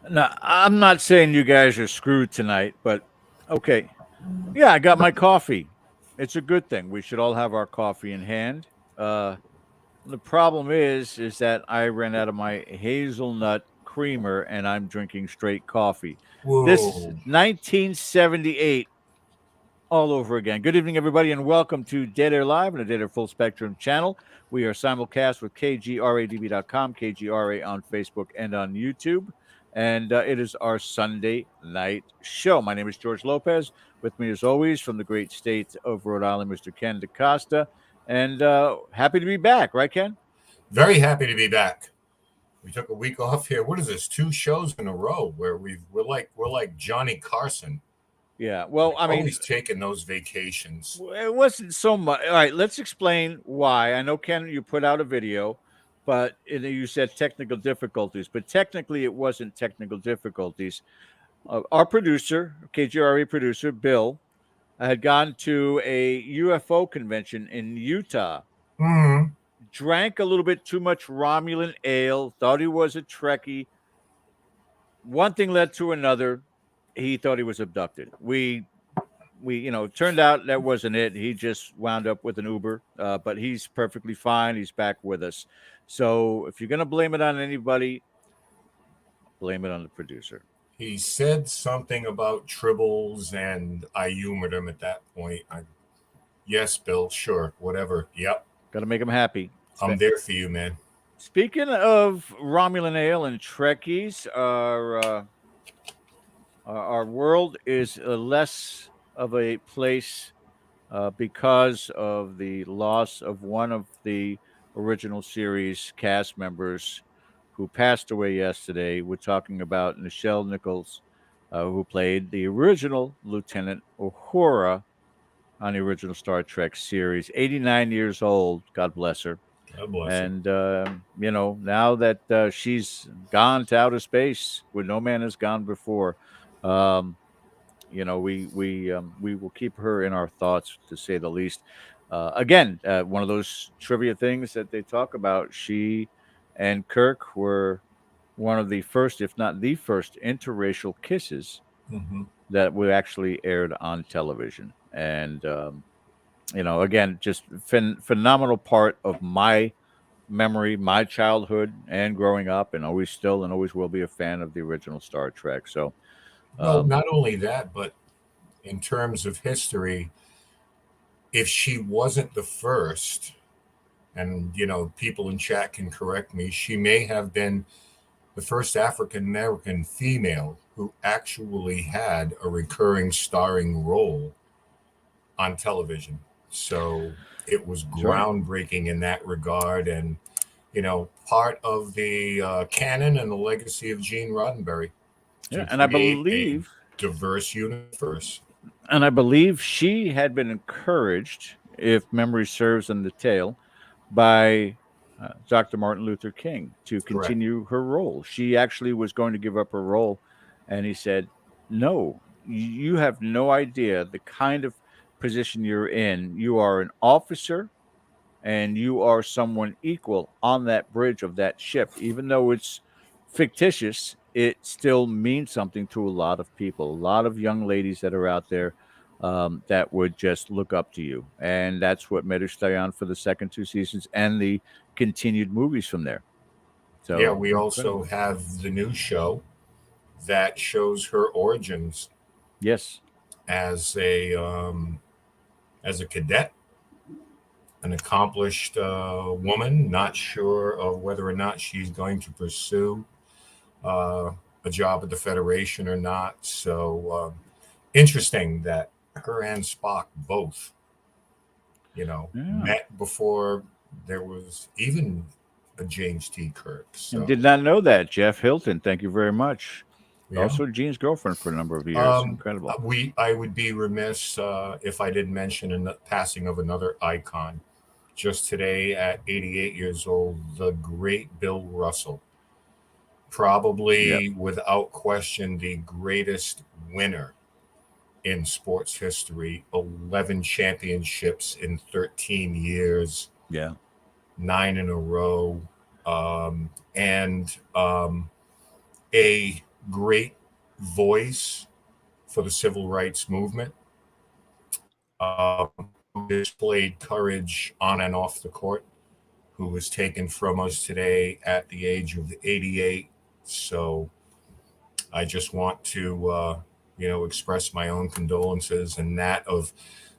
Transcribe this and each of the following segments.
Now, I'm not saying you guys are screwed tonight, but okay. Yeah, I got my coffee. It's a good thing. We should all have our coffee in hand. Uh, the problem is that I ran out of my hazelnut creamer and I'm drinking straight coffee. This is Whoa. 1978 all over again. Good evening, everybody, and welcome to Dead Air Live and the Dead Air Full Spectrum channel. We are simulcast with KGRADB.com, KGRA on Facebook and on YouTube. And it is our Sunday night show. My name is George Lopez. With me, as always, from the great state of Rhode Island, Mr. Ken DaCosta. And happy to be back, right, Ken? Very happy to be back. We took a week off here. What is this? 2 shows in a row where we're like Johnny Carson. Yeah. Well, I mean, always taking those vacations. it wasn't so much. All right, let's explain why. I know, Ken, you put out a video, but you said technical difficulties, but technically it wasn't technical difficulties. Our producer, KGRA producer, Bill, had gone to a UFO convention in Utah, drank a little bit too much Romulan ale, thought he was a Trekkie. One thing led to another. He thought he was abducted. We turned out that wasn't it. He just wound up with an Uber, but he's perfectly fine. He's back with us. So if you're going to blame it on anybody, blame it on the producer. He said something about tribbles, and I humored him at that point. Yes, Bill, sure, whatever. Yep. Got to make him happy. I'm there for you, man. Speaking of Romulan ale and Trekkies, our world is less of a place because of the loss of one of the original series cast members who passed away yesterday. We're talking about Nichelle Nichols, who played the original Lieutenant Uhura on the original Star Trek series. 89 years old. God bless her. God bless and now that she's gone to outer space where no man has gone before, we will keep her in our thoughts, to say the least. Again, one of those trivia things that they talk about. She and Kirk were one of the first, if not the first, interracial kisses that were actually aired on television. And again, just phenomenal part of my memory, my childhood, and growing up, and always still and always will be a fan of the original Star Trek. So, well, not only that, but in terms of history, if she wasn't the first, and people in chat can correct me, she may have been the first African American female who actually had a recurring starring role on television. So it was groundbreaking in that regard, and part of the canon and the legacy of Gene Roddenberry. Yeah, and I believe a diverse universe. And I believe she had been encouraged, if memory serves on the tale, by Dr. Martin Luther King to continue her role. She actually was going to give up her role, and he said, "No, you have no idea the kind of position you're in. You are an officer, and you are someone equal on that bridge of that ship. Even though it's fictitious, it still means something to a lot of people, a lot of young ladies that are out there that would just look up to you." And that's what made her stay on for the second 2 seasons and the continued movies from there. So yeah, we also have the new show that shows her origins. Yes, as a cadet, an accomplished woman, not sure of whether or not she's going to pursue a job at the Federation or not. So interesting that her and Spock both, met before there was even James T. Kirk. And So, did not know that. Jeff Hilton, thank you very much. yeah. Also Gene's girlfriend for a number of years. Incredible. I would be remiss if I didn't mention the passing of another icon. Just today, at 88 years old, the great Bill Russell, Yep. probably without question the greatest winner in sports history. 11 championships in 13 years, Yeah. 9 in a row, and a great voice for the civil rights movement, who displayed courage on and off the court, who was taken from us today at the age of 88. So I just want to, express my own condolences and that of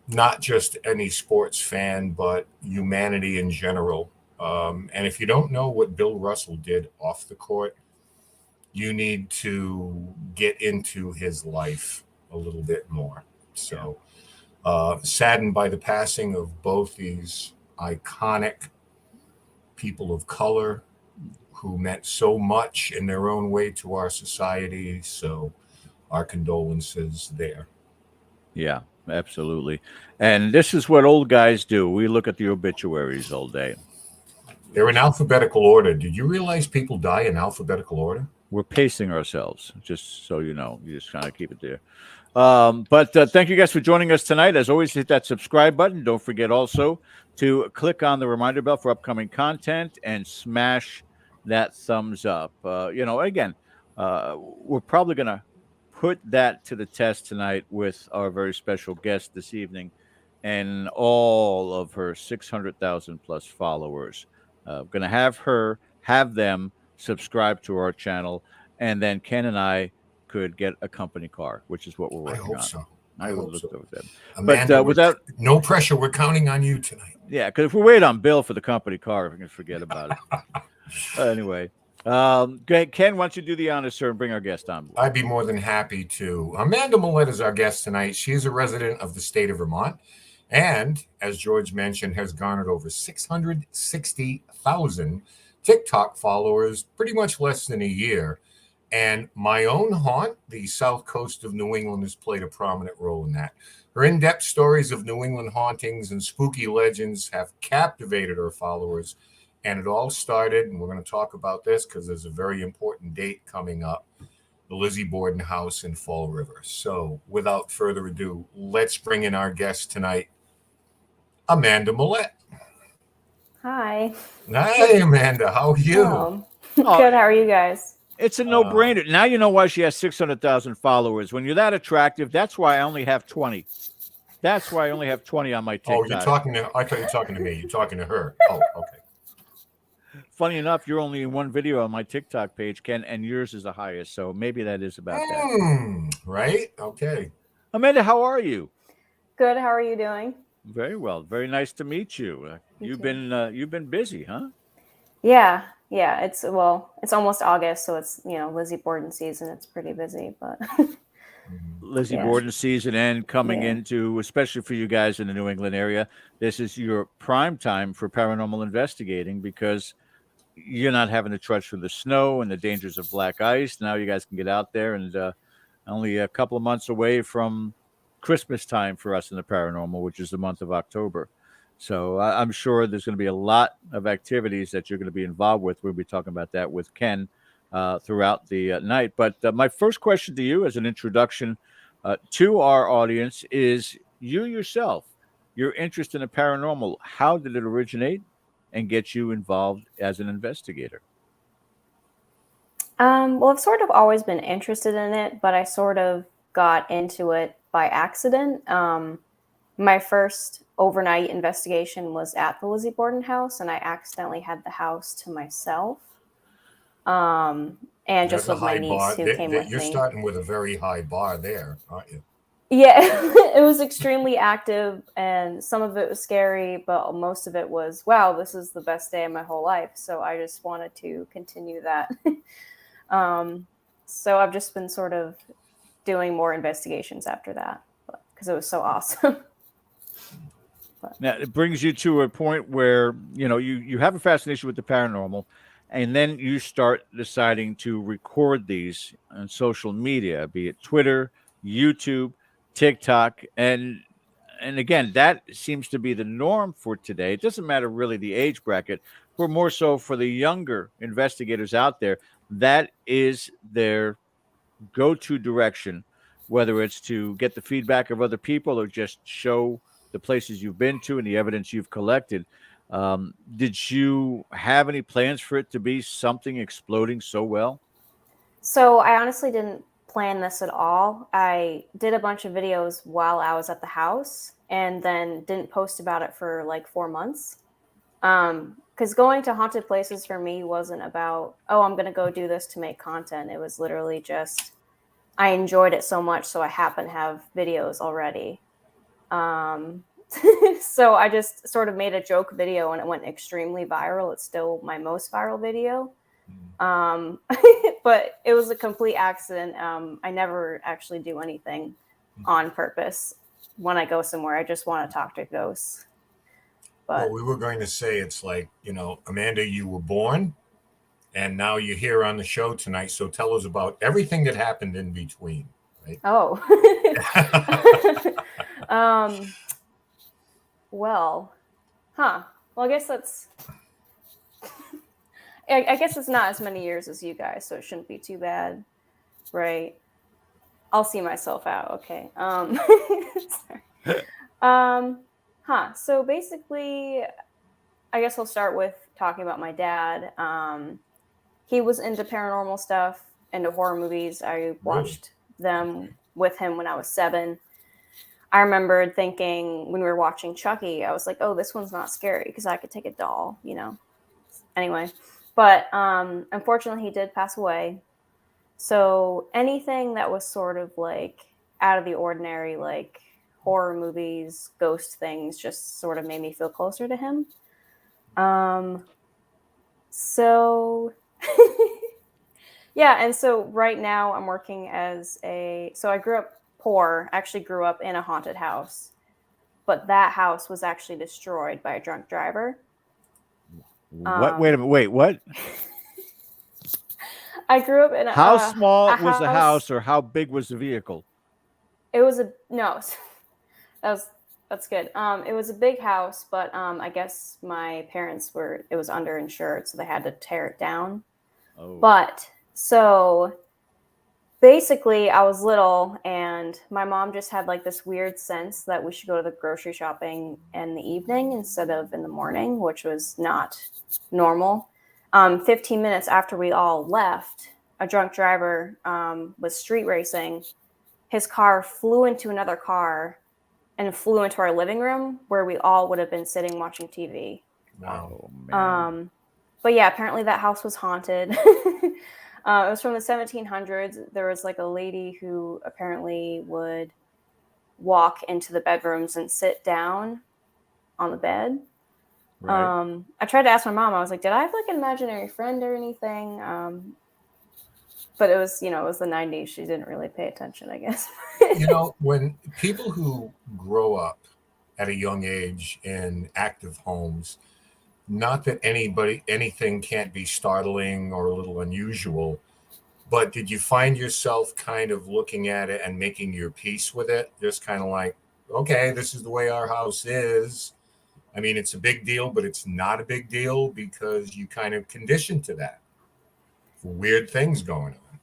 not just any sports fan, but humanity in general. And if you don't know what Bill Russell did off the court, you need to get into his life a little bit more. So, saddened by the passing of both these iconic people of color who meant so much in their own way to our society. So, our condolences there. Yeah, absolutely. And this is what old guys do. We look at the obituaries all day. They're in alphabetical order. Did you realize people die in alphabetical order? We're pacing ourselves, just so you know. You just kind of keep it there. But thank you guys for joining us tonight. As always, hit that subscribe button. Don't forget also to click on the reminder bell for upcoming content and smash that thumbs up. Again, we're probably going to put that to the test tonight with our very special guest this evening and all of her 600,000 plus followers. Going to have them subscribe to our channel, and then Ken and I could get a company car, which is what we're I working hope on. so. I would look over that. Amanda, But without, no pressure. We're counting on you tonight. yeah, because if we wait on Bill for the company car, we can forget about it. Anyway, Ken, why don't you do the honors, sir, and bring our guest on board? I'd be more than happy to. Amanda Millette is our guest tonight. She's a resident of the state of Vermont, and as George mentioned, has garnered over 660,000 TikTok followers, pretty much less than a year. And my own haunt, the south coast of New England, has played a prominent role in that. Her in-depth stories of New England hauntings and spooky legends have captivated her followers. And it all started, and we're going to talk about this because there's a very important date coming up, the Lizzie Borden house in Fall River. So without further ado, let's bring in our guest tonight, Amanda Millette. Hi. Hi, Amanda. How are you? Oh, good. How are you guys? It's a no-brainer. Now you know why she has 600,000 followers. When you're that attractive, that's why I only have 20. That's why I only have 20 on my TikTok. Oh, you're talking to, I thought you were talking to me. You're talking to her. Oh, okay. Funny enough, you're only in one video on my TikTok page, Ken, and yours is the highest. So maybe that is about that. Right? Okay. Amanda, how are you? Good. How are you doing? Very well. Very nice to meet you. You've been busy, huh? Yeah. It's almost August, so it's Lizzie Borden season. It's pretty busy, but Lizzie Borden season and coming into, especially for you guys in the New England area, this is your prime time for paranormal investigating because you're not having to trudge through the snow and the dangers of black ice. Now you guys can get out there, and only a couple of months away from Christmas time for us in the paranormal, which is the month of October. So I'm sure there's going to be a lot of activities that you're going to be involved with. We'll be talking about that with Ken throughout the night. But my first question to you as an introduction to our audience is you yourself, your interest in the paranormal. How did it originate and get you involved as an investigator? Well, I've sort of always been interested in it, but I sort of got into it by accident. My first overnight investigation was at the Lizzie Borden house, and I accidentally had the house to myself. And That's just with my niece who came with me. You're starting with a very high bar there, aren't you? Yeah, it was extremely active, and some of it was scary, but most of it was, wow, this is the best day of my whole life. So I just wanted to continue that. So I've just been sort of doing more investigations after that because it was so awesome. Now it brings you to a point where you have a fascination with the paranormal, and then you start deciding to record these on social media, be it Twitter, YouTube, TikTok, and again, that seems to be the norm for today. It doesn't matter really the age bracket, but more so for the younger investigators out there. That is their go-to direction, whether it's to get the feedback of other people or just show the places you've been to and the evidence you've collected. Did you have any plans for it to be something exploding so well? So I honestly didn't plan this at all. I did a bunch of videos while I was at the house and then didn't post about it for like 4 months. Because going to haunted places for me wasn't about, oh, I'm going to go do this to make content. It was literally just, I enjoyed it so much, so I happen to have videos already. So I just sort of made a joke video and it went extremely viral. It's still my most viral video. But it was a complete accident. I never actually do anything on purpose. When I go somewhere, I just want to talk to ghosts. But Well, we were going to say it's like, Amanda, you were born and now you're here on the show tonight. So tell us about everything that happened in between, right? oh. Well, I guess that's I guess it's not as many years as you guys, so it shouldn't be too bad, right? I'll see myself out. Okay. So basically, I guess I'll start with talking about my dad. He was into paranormal stuff, into horror movies. I watched them with him when I was 7. I remembered thinking when we were watching Chucky, I was like, oh, this one's not scary because I could take a doll, Anyway, but unfortunately, he did pass away. So anything that was sort of like out of the ordinary, like horror movies, ghost things, just sort of made me feel closer to him. So yeah, and so right now I'm working so I grew up poor, actually grew up in a haunted house, but that house was actually destroyed by a drunk driver. What? Wait a minute. Wait, what? I grew up in How small was house. the house, or how big was the vehicle? It was no. That's good. It was a big house, but I guess my parents it was underinsured, so they had to tear it down. Oh. But so basically, I was little, and my mom just had like this weird sense that we should go to the grocery shopping in the evening instead of in the morning, which was not normal. 15 minutes after we all left, a drunk driver was street racing. His car flew into another car and flew into our living room where we all would have been sitting watching TV. Wow. Man. But yeah, apparently that house was haunted. It was from the 1700s. There was like a lady who apparently would walk into the bedrooms and sit down on the bed. Right. I tried to ask my mom. I was like, did I have like an imaginary friend or anything? But it was, it was the 90s. She didn't really pay attention, I guess. When people who grow up at a young age in active homes, not that anything can't be startling or a little unusual, but did you find yourself kind of looking at it and making your peace with it? Just kind of like, okay, this is the way our house is. I mean, it's a big deal, but it's not a big deal because you kind of conditioned to that. Weird things going on.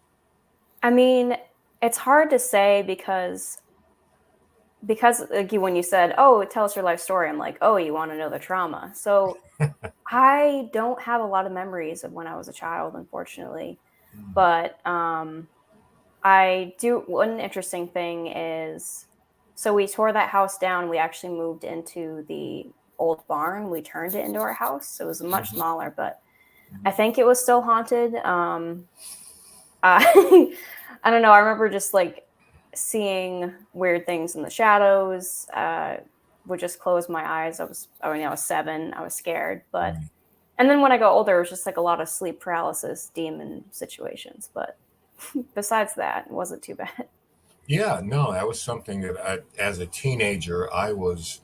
I mean, it's hard to say because like when you said, oh, tell us your life story, I'm like, oh, you want to know the trauma. So I don't have a lot of memories of when I was a child, unfortunately. But I do. One interesting thing is, so we tore that house down. We actually moved into the old barn. We turned it into our house. It was much smaller, but I think it was still haunted. I don't know. I remember just like seeing weird things in the shadows. Would just close my eyes. I was 7. I was scared, but and then when I got older, it was just like a lot of sleep paralysis, demon situations. But besides that, it wasn't too bad. Yeah, no, that was something that as a teenager, I was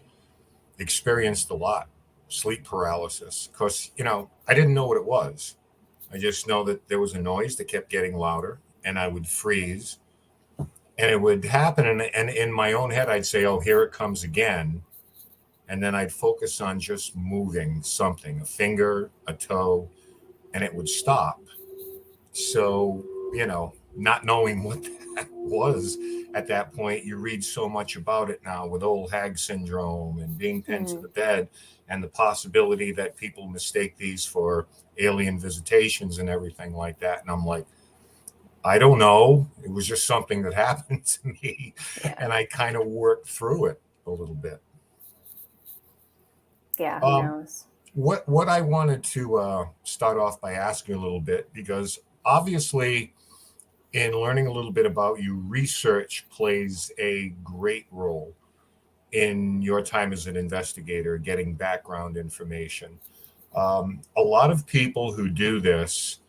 experienced a lot sleep paralysis. Because, I didn't know what it was. I just know that there was a noise that kept getting louder and I would freeze and it would happen. And in my own head, I'd say, oh, here it comes again. And then I'd focus on just moving something, a finger, a toe, and it would stop. So, not knowing what that was at that point, you read so much about it now with old hag syndrome and being pinned to the bed and the possibility that people mistake these for alien visitations and everything like that. And I'm like, I don't know. It was just something that happened to me. Yeah. And I kind of worked through it a little bit. Yeah, who knows? What I wanted to start off by asking a little bit, because obviously in learning a little bit about you, research plays a great role in your time as an investigator, getting background information. A lot of people who do this,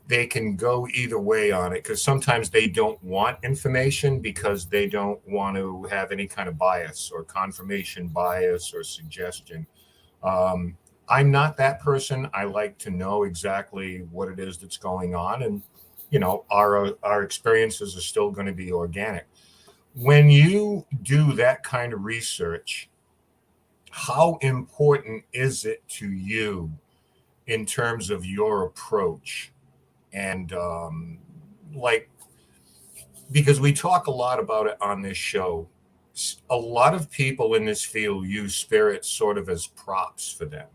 they can go either way on it because sometimes they don't want information because they don't want to have any kind of bias or confirmation bias or suggestion. I'm not that person. I like to know exactly what it is that's going on, and our experiences are still going to be organic. When you do that kind of research, how important is it to you in terms of your approach? And like, because we talk a lot about it on this show, a lot of people in this field use spirits sort of as props for them,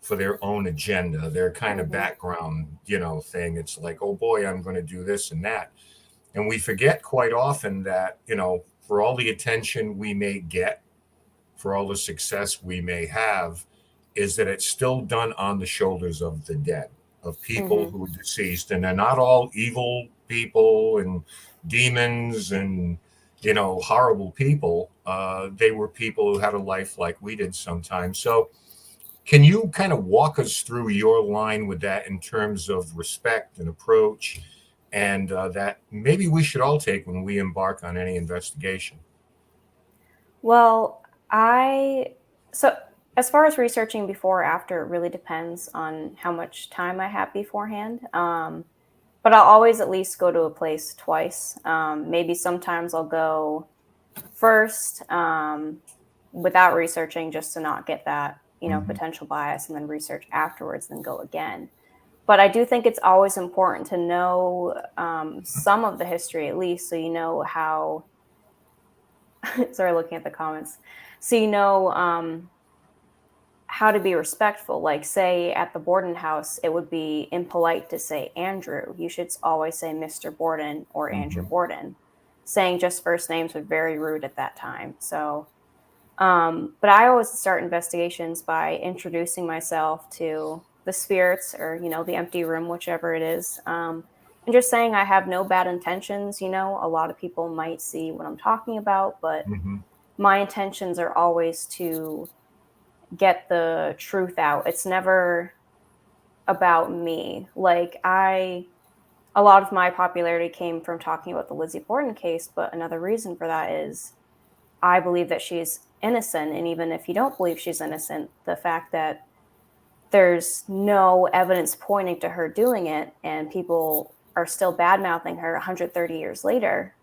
for their own agenda, their kind of background, thing. It's like, oh boy, I'm going to do this and that. And we forget quite often that, for all the attention we may get, for all the success we may have, is that it's still done on the shoulders of the dead, of people who are deceased. And they're not all evil people and demons and, horrible people. They were people who had a life like we did sometimes. So can you kind of walk us through your line with that in terms of respect and approach, and that maybe we should all take when we embark on any investigation? Well, so as far as researching before or after, it really depends on how much time I have beforehand. But I'll always at least go to a place twice. Maybe sometimes I'll go first without researching just to not get that, potential bias, and then research afterwards, then go again. But I do think it's always important to know some of the history at least, so you know how. Sorry, looking at the comments. So you know how to be respectful. Like, say at the Borden house, it would be impolite to say Andrew. You should always say Mr. Borden or Andrew Borden. Saying just first names was very rude at that time. So, but I always start investigations by introducing myself to the spirits or, the empty room, whichever it is. And just saying I have no bad intentions. A lot of people might see what I'm talking about, but my intentions are always to get the truth out. It's never about me. Like, a lot of my popularity came from talking about the Lizzie Borden case, but another reason for that is I believe that she's innocent. And even if you don't believe she's innocent, the fact that there's no evidence pointing to her doing it and people are still bad-mouthing her 130 years later.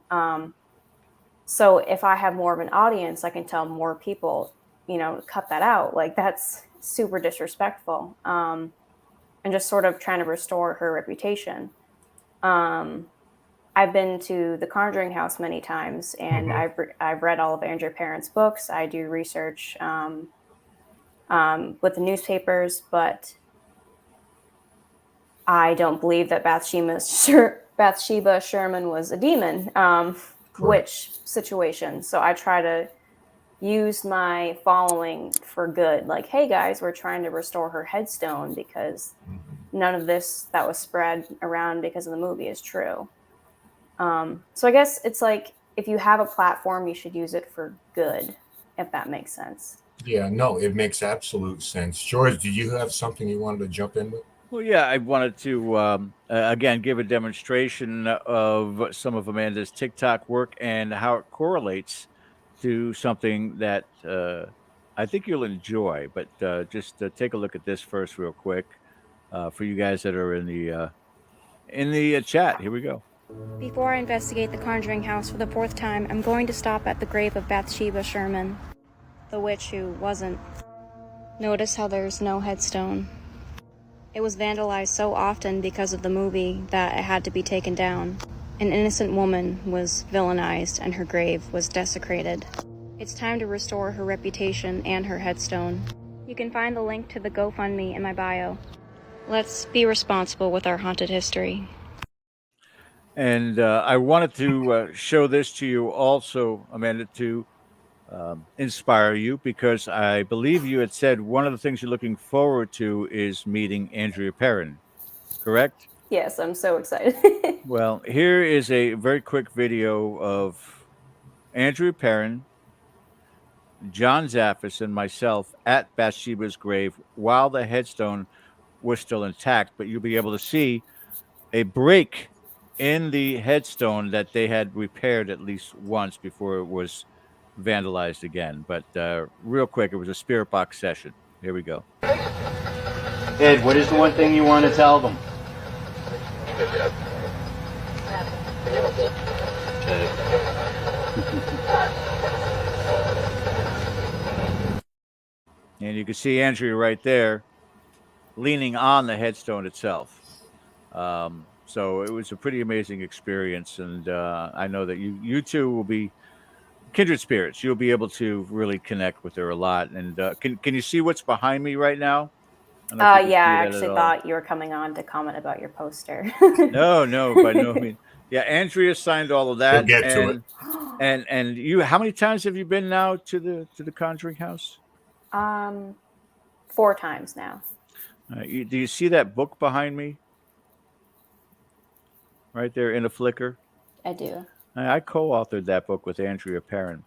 So if I have more of an audience, I can tell more people, cut that out. Like, that's super disrespectful. And just sort of trying to restore her reputation. I've been to the Conjuring house many times, and I've read all of Andrew Parent's books. I do research with the newspapers, but I don't believe that Bathsheba Sherman was a demon. Which situation? So I try to use my following for good. Like, hey guys, we're trying to restore her headstone because none of this that was spread around because of the movie is true. So I guess it's like, if you have a platform, you should use it for good, if that makes sense. Yeah, no, it makes absolute sense. George, do you have something you wanted to jump in with? Well, yeah, I wanted to again give a demonstration of some of Amanda's TikTok work and how it correlates to something that I think you'll enjoy. But just take a look at this first, real quick, for you guys that are in the chat. Here we go. Before I investigate the Conjuring House for the fourth time, I'm going to stop at the grave of Bathsheba Sherman, the witch who wasn't. Notice how there's no headstone. It was vandalized so often because of the movie that it had to be taken down. An innocent woman was villainized and her grave was desecrated. It's time to restore her reputation and her headstone. You can find the link to the GoFundMe in my bio. Let's be responsible with our haunted history. And I wanted to show this to you also, Amanda, to inspire you, because I believe you had said one of the things you're looking forward to is meeting Andrea Perron, correct? Yes, I'm so excited. Well, here is a very quick video of Andrea Perron, John Zaffis, and myself at Bathsheba's grave while the headstone was still intact, but you'll be able to see a break in the headstone that they had repaired at least once before it was vandalized again. But real quick, it was a spirit box session. Here we go. Ed, what is the one thing you want to tell them? And you can see Andrea right there leaning on the headstone itself. So it was a pretty amazing experience. And I know that you two will be kindred spirits. You'll be able to really connect with her a lot. And can you see what's behind me right now? Yeah, I actually thought you were coming on to comment about your poster. No, by no means. Yeah, Andrea signed all of that. We'll get to it. And you, how many times have you been now to the Conjuring House? 4 times now. Do you see that book behind me? Right there in a flicker. I do. I co-authored that book with Andrea Perron.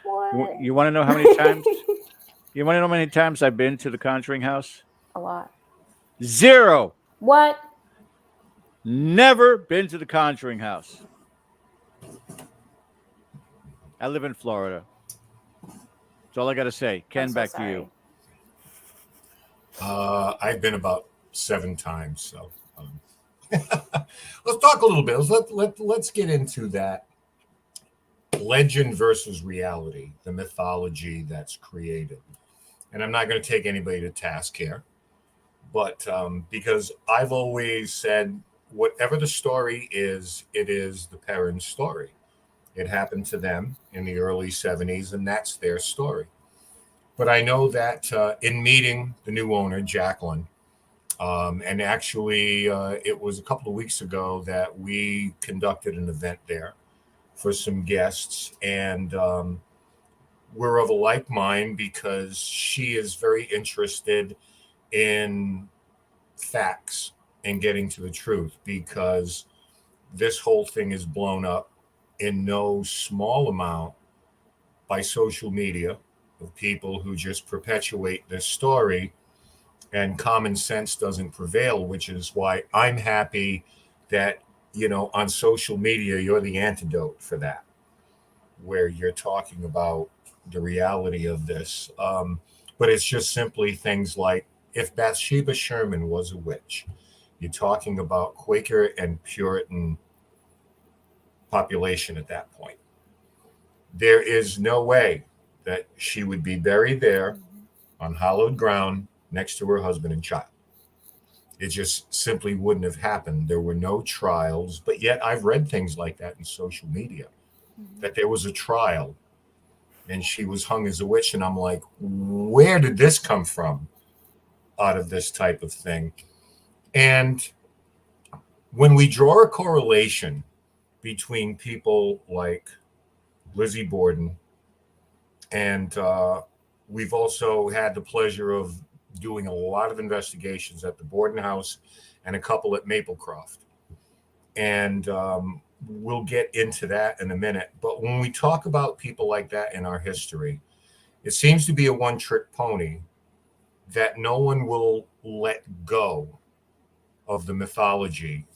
What? You want to know how many times? You want to know how many times I've been to the Conjuring House? A lot. 0. What? Never been to the Conjuring House. I live in Florida. That's all I got to say. Ken, back to you. I've been about 7 times. So let's talk a little bit. Let's get into that legend versus reality, the mythology that's created. And I'm not going to take anybody to task here, but because I've always said, whatever the story is, it is the Perron story. It happened to them in the early 70s, and that's their story. But I know that in meeting the new owner, Jacqueline, and actually it was a couple of weeks ago that we conducted an event there for some guests, and we're of a like mind because she is very interested in facts and getting to the truth, because this whole thing is blown up in no small amount by social media of people who just perpetuate this story, and common sense doesn't prevail, which is why I'm happy that, on social media, you're the antidote for that, where you're talking about the reality of this. But it's just simply things like, if Bathsheba Sherman was a witch, you're talking about Quaker and Puritan population at that point. There is no way that she would be buried there on hallowed ground next to her husband and child. It just simply wouldn't have happened. There were no trials, but yet I've read things like that in social media, that there was a trial and she was hung as a witch. And I'm like, where did this come from out of this type of thing? And when we draw a correlation between people like Lizzie Borden, and we've also had the pleasure of doing a lot of investigations at the Borden House and a couple at Maplecroft. And we'll get into that in a minute. But when we talk about people like that in our history, it seems to be a one-trick pony that no one will let go of the mythology.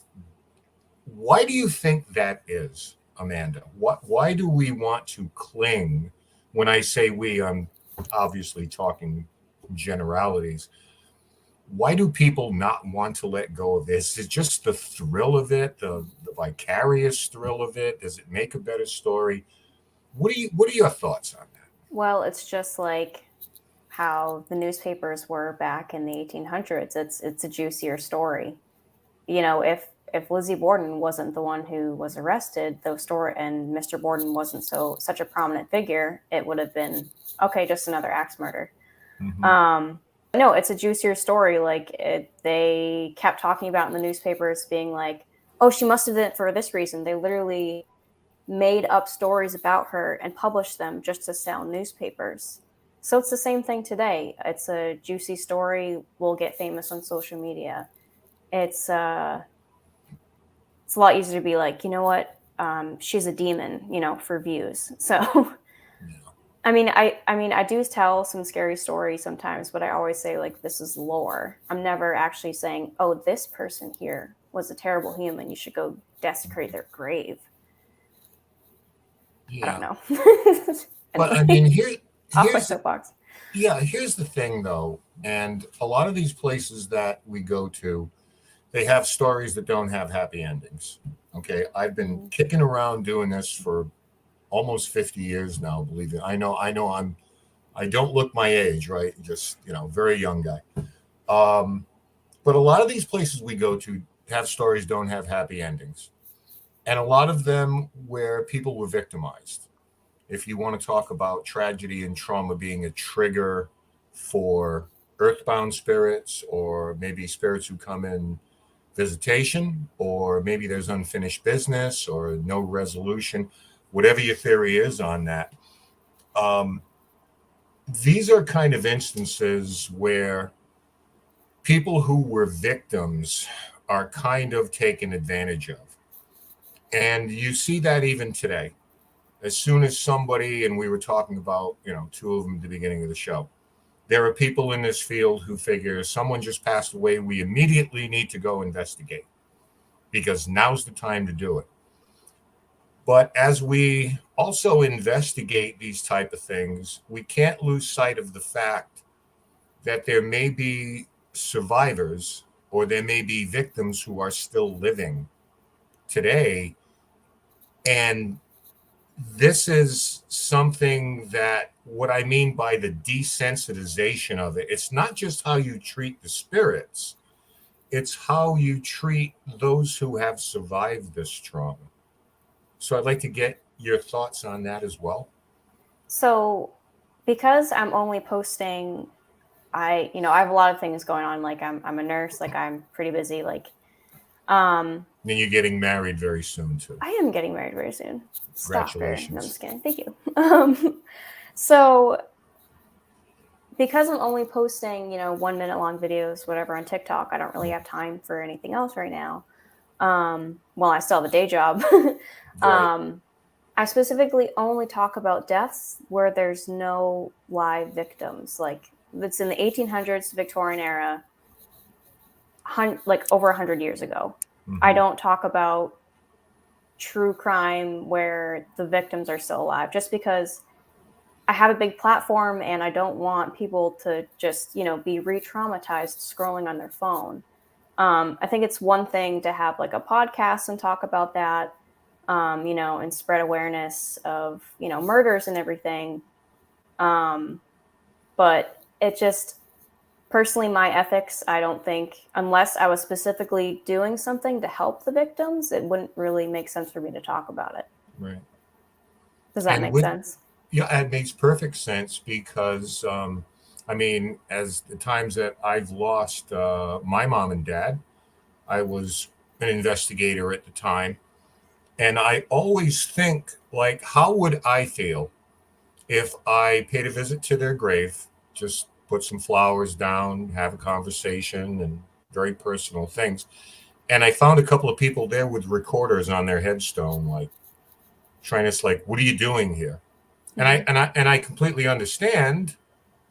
Why do you think that is, Amanda? Why do we want to cling? When I say we, I'm obviously talking generalities. Why do people not want to let go of this? Is it just the thrill of it, the vicarious thrill of it? Does it make a better story? What are your thoughts on that? Well, it's just like how the newspapers were back in the 1800s. It's a juicier story. You know, if Lizzie Borden wasn't the one who was arrested, the story, and Mr. Borden wasn't such a prominent figure, it would have been okay, just another axe murder. No, it's a juicier story. Like they kept talking about in the newspapers, being like, "Oh, she must have done it for this reason." They literally made up stories about her and published them just to sell newspapers. So it's the same thing today. It's a juicy story. We'll get famous on social media. It's a lot easier to be like, you know what, she's a demon, you know, for views. So, I mean, I do tell some scary stories sometimes, but I always say like, this is lore. I'm never actually saying, oh, this person here was a terrible human. You should go desecrate their grave. Yeah. I don't know. But I mean, here's my soapbox. Yeah, here's the thing though, and a lot of these places that we go to, they have stories that don't have happy endings. Okay, I've been kicking around doing this for almost 50 years now. Believe it. I know. I don't look my age, right? Just very young guy. But a lot of these places we go to have stories don't have happy endings, and a lot of them where people were victimized. If you want to talk about tragedy and trauma being a trigger for earthbound spirits, or maybe spirits who come in visitation, or maybe there's unfinished business or no resolution, whatever your theory is on that. These are kind of instances where people who were victims are kind of taken advantage of. And you see that even today. As soon as somebody, and we were talking about, two of them at the beginning of the show, there are people in this field who figure someone just passed away, we immediately need to go investigate because now's the time to do it. But as we also investigate these type of things, we can't lose sight of the fact that there may be survivors or there may be victims who are still living today. And this is something that, what I mean by the desensitization of it, it's not just how you treat the spirits, it's how you treat those who have survived this trauma. So I'd like to get your thoughts on that as well. So because I'm only posting, I have a lot of things going on. Like I'm a nurse, like I'm pretty busy. Like, then you're getting married very soon too. I am getting married very soon. Congratulations. No, I'm just kidding. Thank you. So because I'm only posting, 1 minute long videos, whatever, on TikTok, I don't really have time for anything else right now. Well, I still have a day job. Right. I specifically only talk about deaths where there's no live victims. Like it's in the 1800s, Victorian era, like over 100 years ago. Mm-hmm. I don't talk about true crime where the victims are still alive, just because I have a big platform and I don't want people to just, be re-traumatized scrolling on their phone. I think it's one thing to have like a podcast and talk about that, and spread awareness of, murders and everything. But it just, personally, my ethics, I don't think, unless I was specifically doing something to help the victims, it wouldn't really make sense for me to talk about it. Right. Does that make sense? Yeah, it makes perfect sense because, as the times that I've lost my mom and dad, I was an investigator at the time. And I always think, like, how would I feel if I paid a visit to their grave, just put some flowers down, have a conversation, and very personal things. And I found a couple of people there with recorders on their headstone, like trying to, like, what are you doing here? And I completely understand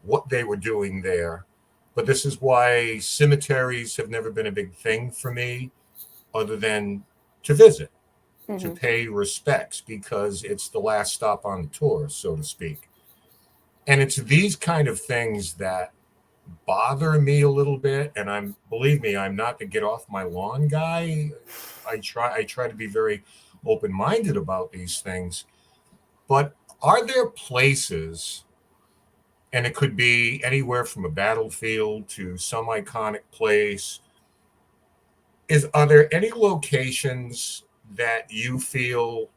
what they were doing there, but this is why cemeteries have never been a big thing for me, other than to visit, to pay respects, because it's the last stop on the tour, so to speak. And it's these kind of things that bother me a little bit. And believe me, I'm not the get off my lawn guy. I try to be very open-minded about these things. But are there places, and it could be anywhere from a battlefield to some iconic place, are there any locations that you feel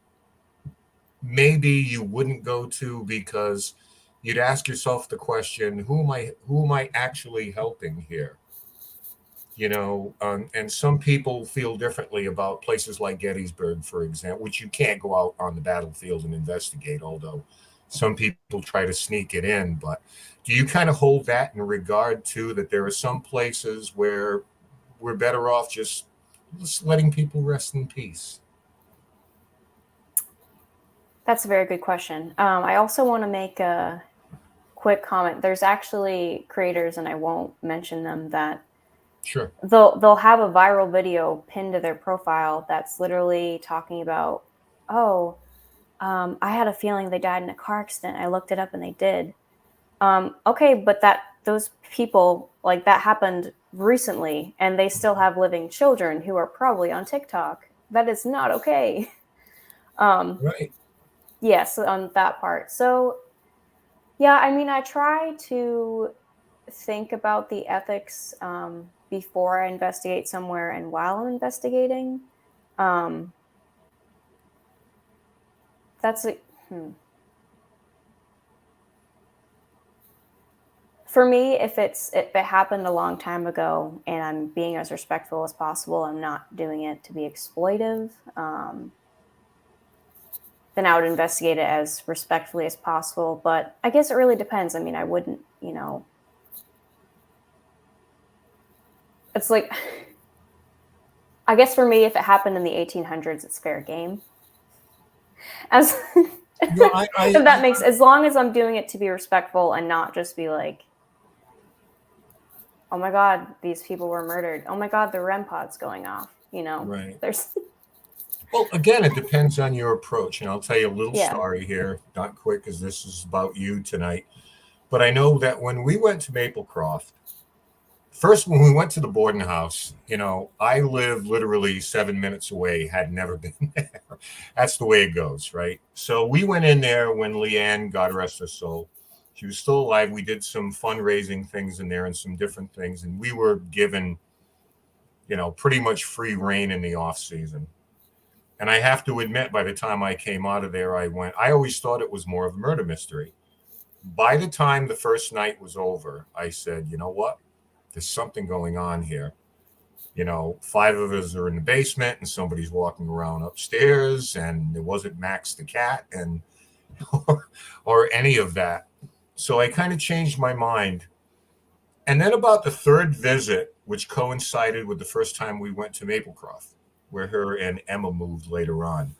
maybe you wouldn't go to because you'd ask yourself the question, who am I actually helping here? And some people feel differently about places like Gettysburg, for example, which you can't go out on the battlefield and investigate, although some people try to sneak it in. But do you kind of hold that in regard to that there are some places where we're better off just letting people rest in peace? That's a very good question. I also want to make a quick comment. There's actually creators, and I won't mention them, that Sure. they'll have a viral video pinned to their profile that's literally talking about, oh, I had a feeling they died in a car accident. I looked it up and they did. Okay, but those people, like, that happened recently, and they still have living children who are probably on TikTok. That is not okay. Right. Yes, on that part. So, yeah, I mean, I try to think about the ethics before I investigate somewhere and while I'm investigating. Um, that's a, For me, if it happened a long time ago and I'm being as respectful as possible, I'm not doing it to be exploitive. Then I would investigate it as respectfully as possible. But I guess it really depends. I mean, I wouldn't, it's like, I guess for me, if it happened in the 1800s, it's fair game. As if that makes, as long as I'm doing it to be respectful and not just be like, oh my God, these people were murdered. Oh my God, the REM pod's going off. Right. There's. Well, again, it depends on your approach. And I'll tell you a little Yeah. story here, not quick, because this is about you tonight. But I know that when we went to Maplecroft, first, when we went to the Borden house, I live literally 7 minutes away, had never been there. That's the way it goes, right? So we went in there when Leanne, God rest her soul, she was still alive. We did some fundraising things in there and some different things. And we were given, pretty much free reign in the off season. And I have to admit, by the time I came out of there, I always thought it was more of a murder mystery. By the time the first night was over, I said, you know what? There's something going on here. 5 of us are in the basement and somebody's walking around upstairs, and it wasn't Max the cat and or any of that. So I kind of changed my mind. And then about the third visit, which coincided with the first time we went to Maplecroft, where her and Emma moved later on,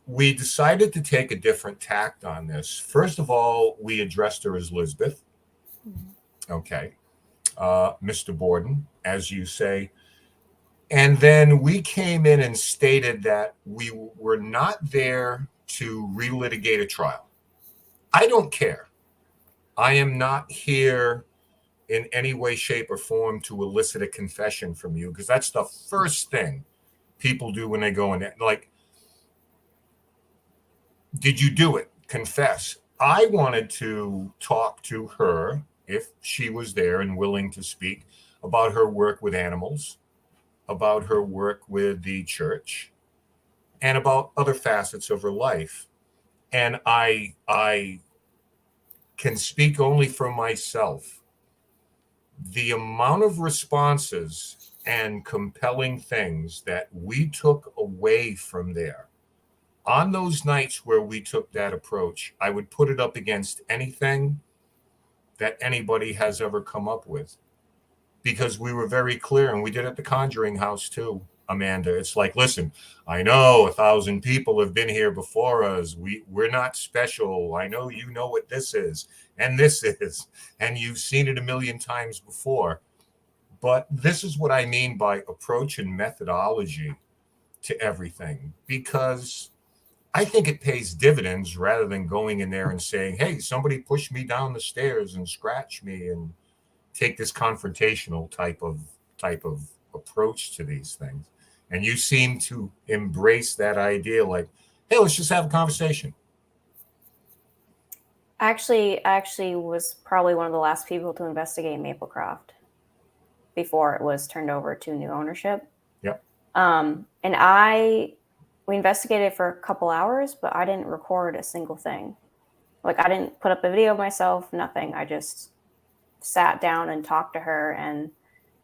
we decided to take a different tact on this. First of all, we addressed her as Lizbeth. Okay. Mr. Borden, as you say. And then we came in and stated that we were not there to relitigate a trial. I don't care. I am not here in any way, shape, or form to elicit a confession from you, because that's the first thing people do when they go in there. Like, did you do it? Confess. I wanted to talk to her, if she was there and willing to speak, about her work with animals, about her work with the church, and about other facets of her life. And I can speak only for myself. The amount of responses and compelling things that we took away from there on those nights where we took that approach, I would put it up against anything that anybody has ever come up with, because we were very clear, and we did at the Conjuring House too, Amanda. It's like, listen, I know 1,000 people have been here before us. We're not special. I know you know what this is and this is, and you've seen it a million times before. But this is what I mean by approach and methodology to everything, because I think it pays dividends rather than going in there and saying, hey, somebody pushed me down the stairs and scratched me, and take this confrontational type of approach to these things. And you seem to embrace that idea, like, hey, let's just have a conversation. Actually was probably one of the last people to investigate Maplecroft before it was turned over to new ownership. Yep. And we investigated for a couple hours, but I didn't record a single thing. Like, I didn't put up a video of myself, nothing. I just sat down and talked to her and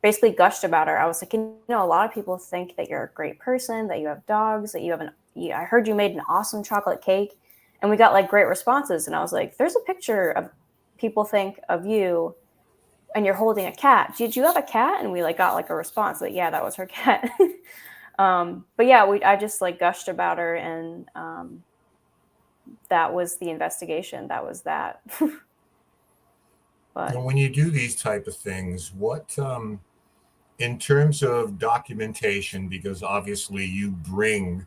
basically gushed about her. I was like, a lot of people think that you're a great person, that you have dogs, that you have I heard you made an awesome chocolate cake. And we got like great responses. And I was like, there's a picture of people think of you and you're holding a cat. Did you have a cat? And we like got like a response that, yeah, that was her cat. But yeah, I just like gushed about her, and that was the investigation. That was that. But when you do these type of things, what in terms of documentation, because obviously you bring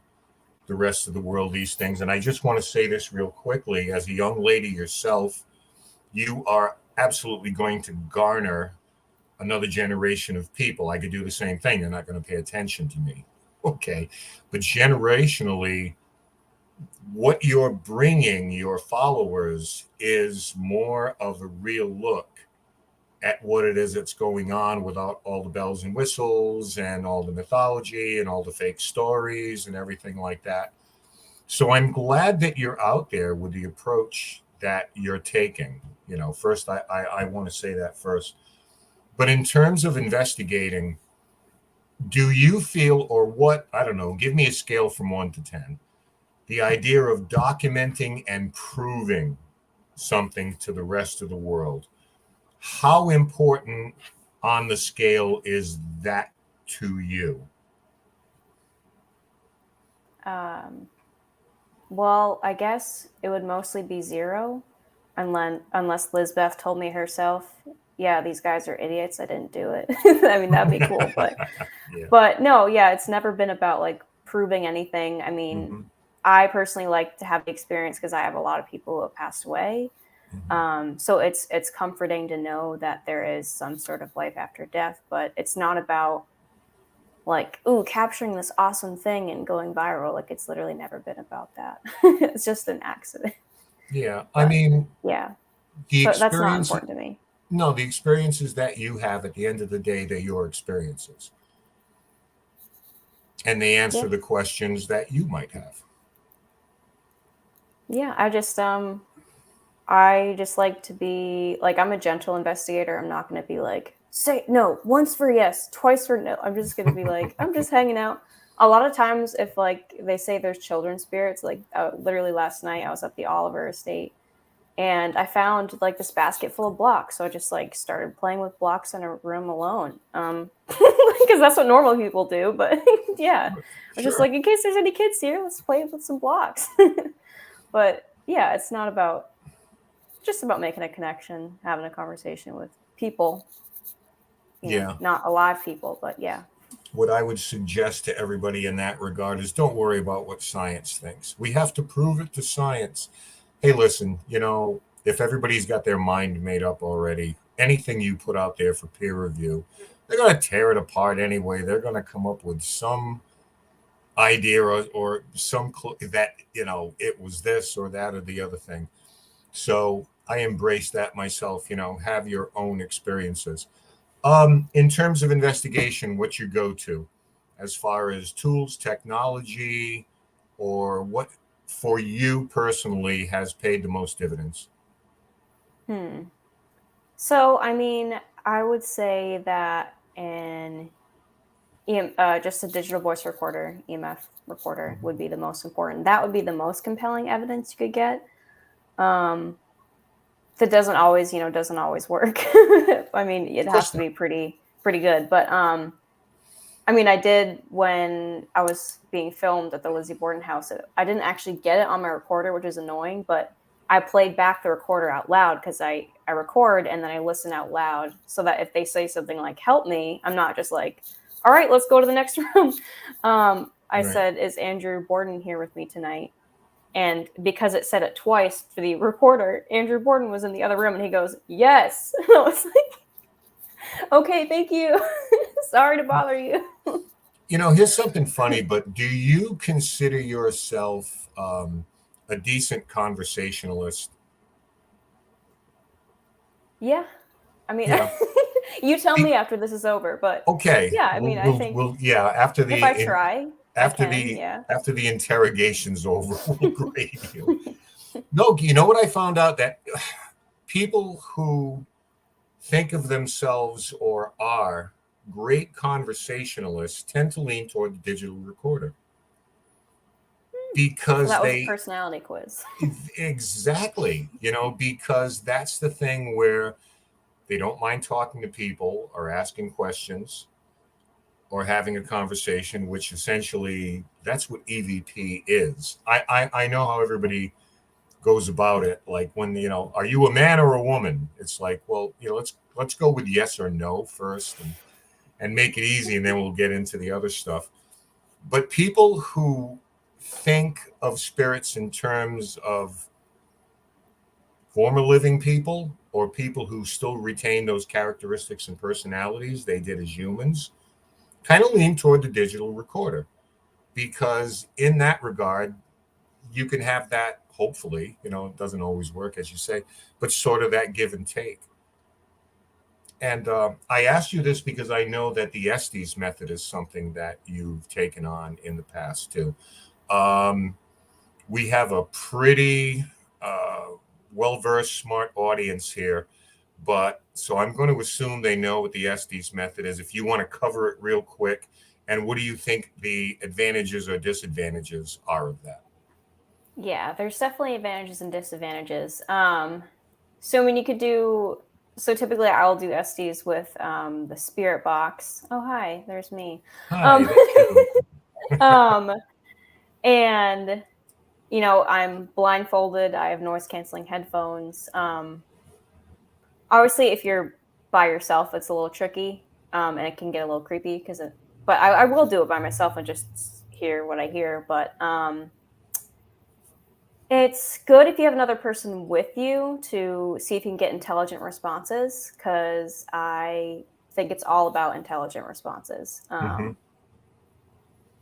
the rest of the world these things, and I just want to say this real quickly, as a young lady yourself, you are absolutely going to garner another generation of people. I could do the same thing. They're not going to pay attention to me. Okay. But generationally, what you're bringing your followers is more of a real look at what it is that's going on, without all the bells and whistles and all the mythology and all the fake stories and everything like that. So I'm glad that you're out there with the approach that you're taking. First, I want to say that first. But in terms of investigating, do you feel, or what, I don't know, give me a scale from 1 to 10, the idea of documenting and proving something to the rest of the world, how important on the scale is that to you? Well, I guess it would mostly be 0, unless Lizbeth told me herself, yeah, these guys are idiots, I didn't do it. I mean, that'd be cool. But Yeah. but no, yeah, it's never been about like proving anything. I mean, I personally like to have the experience because I have a lot of people who have passed away. So it's comforting to know that there is some sort of life after death, but it's not about like, ooh, capturing this awesome thing and going viral. Like, it's literally never been about that. It's just an accident. Yeah. But, I mean, yeah. the So that's not experience, important to me. no, the experiences that you have at the end of the day, they're your experiences. And they answer the questions that you might have. Yeah, I just like to be like, I'm a gentle investigator. I'm not going to be like, say no once for yes, twice for no. I'm just going to be like, I'm just hanging out. A lot of times if like they say there's children spirits, like literally last night I was at the Oliver estate and I found like this basket full of blocks. So I just like started playing with blocks in a room alone. Because that's what normal people do. But yeah, I'm just like, in case there's any kids here, let's play with some blocks. But yeah, it's not about, just about making a connection, having a conversation with people. You know, not alive people, but yeah. What I would suggest to everybody in that regard is don't worry about what science thinks. We have to prove it to science. Hey, listen, if everybody's got their mind made up already, anything you put out there for peer review, they're going to tear it apart anyway. They're going to come up with some idea or some that, it was this or that or the other thing. So I embrace that myself, have your own experiences. In terms of investigation, what's your go-to as far as tools, technology, or what for you personally has paid the most dividends? So, I mean, I would say that just a digital voice recorder, EMF recorder, would be the most important. That would be the most compelling evidence you could get. That doesn't always work. I mean, it has to be pretty good. But I mean, I did when I was being filmed at the Lizzie Borden house. I didn't actually get it on my recorder, which is annoying, but I played back the recorder out loud because I record and then I listen out loud so that if they say something like, help me, I'm not just like, all right, let's go to the next room. I said, is Andrew Borden here with me tonight? And because it said it twice for the recorder, Andrew Borden was in the other room and he goes, yes. And I was like, okay, thank you. Sorry to bother you. You know, here's something funny, but do you consider yourself a decent conversationalist? Yeah. I mean, Yeah. you tell me after this is over, but Okay. yeah, I mean, I think yeah, after if I try, after I can, the yeah. after the interrogation's over, we'll grade you. No, you know what I found out? That people who think of themselves or are great conversationalists tend to lean toward the digital recorder So because that was a personality quiz. exactly, you know, because that's the thing where they don't mind talking to people or asking questions or having a conversation, which essentially that's what EVP is. I know how everybody goes about it. Like when, you know, are you a man or a woman? It's like, well, you know, let's go with yes or no first and make it easy, and then we'll get into the other stuff. But people who think of spirits in terms of former living people or people who still retain those characteristics and personalities they did as humans kind of lean toward the digital recorder, because in that regard you can have that, hopefully, you know, it doesn't always work as you say, but sort of that give and take. And I asked you this because I know that the Estes method is something that you've taken on in the past too. We have a pretty well-versed, smart audience here, but so I'm going to assume they know what the Estes method is. If you want to cover it real quick, and what do you think the advantages or disadvantages are of that? Yeah, there's definitely advantages and disadvantages. So I mean, you could do. So typically, I'll do SDs with the spirit box. Oh, hi, there's me. Hi, that's you. And you know, I'm blindfolded. I have noise canceling headphones. Obviously, if you're by yourself, it's a little tricky, and it can get a little creepy because it. But I will do it by myself and just hear what I hear. But it's good if you have another person with you to see if you can get intelligent responses, because I think it's all about intelligent responses. Mm-hmm.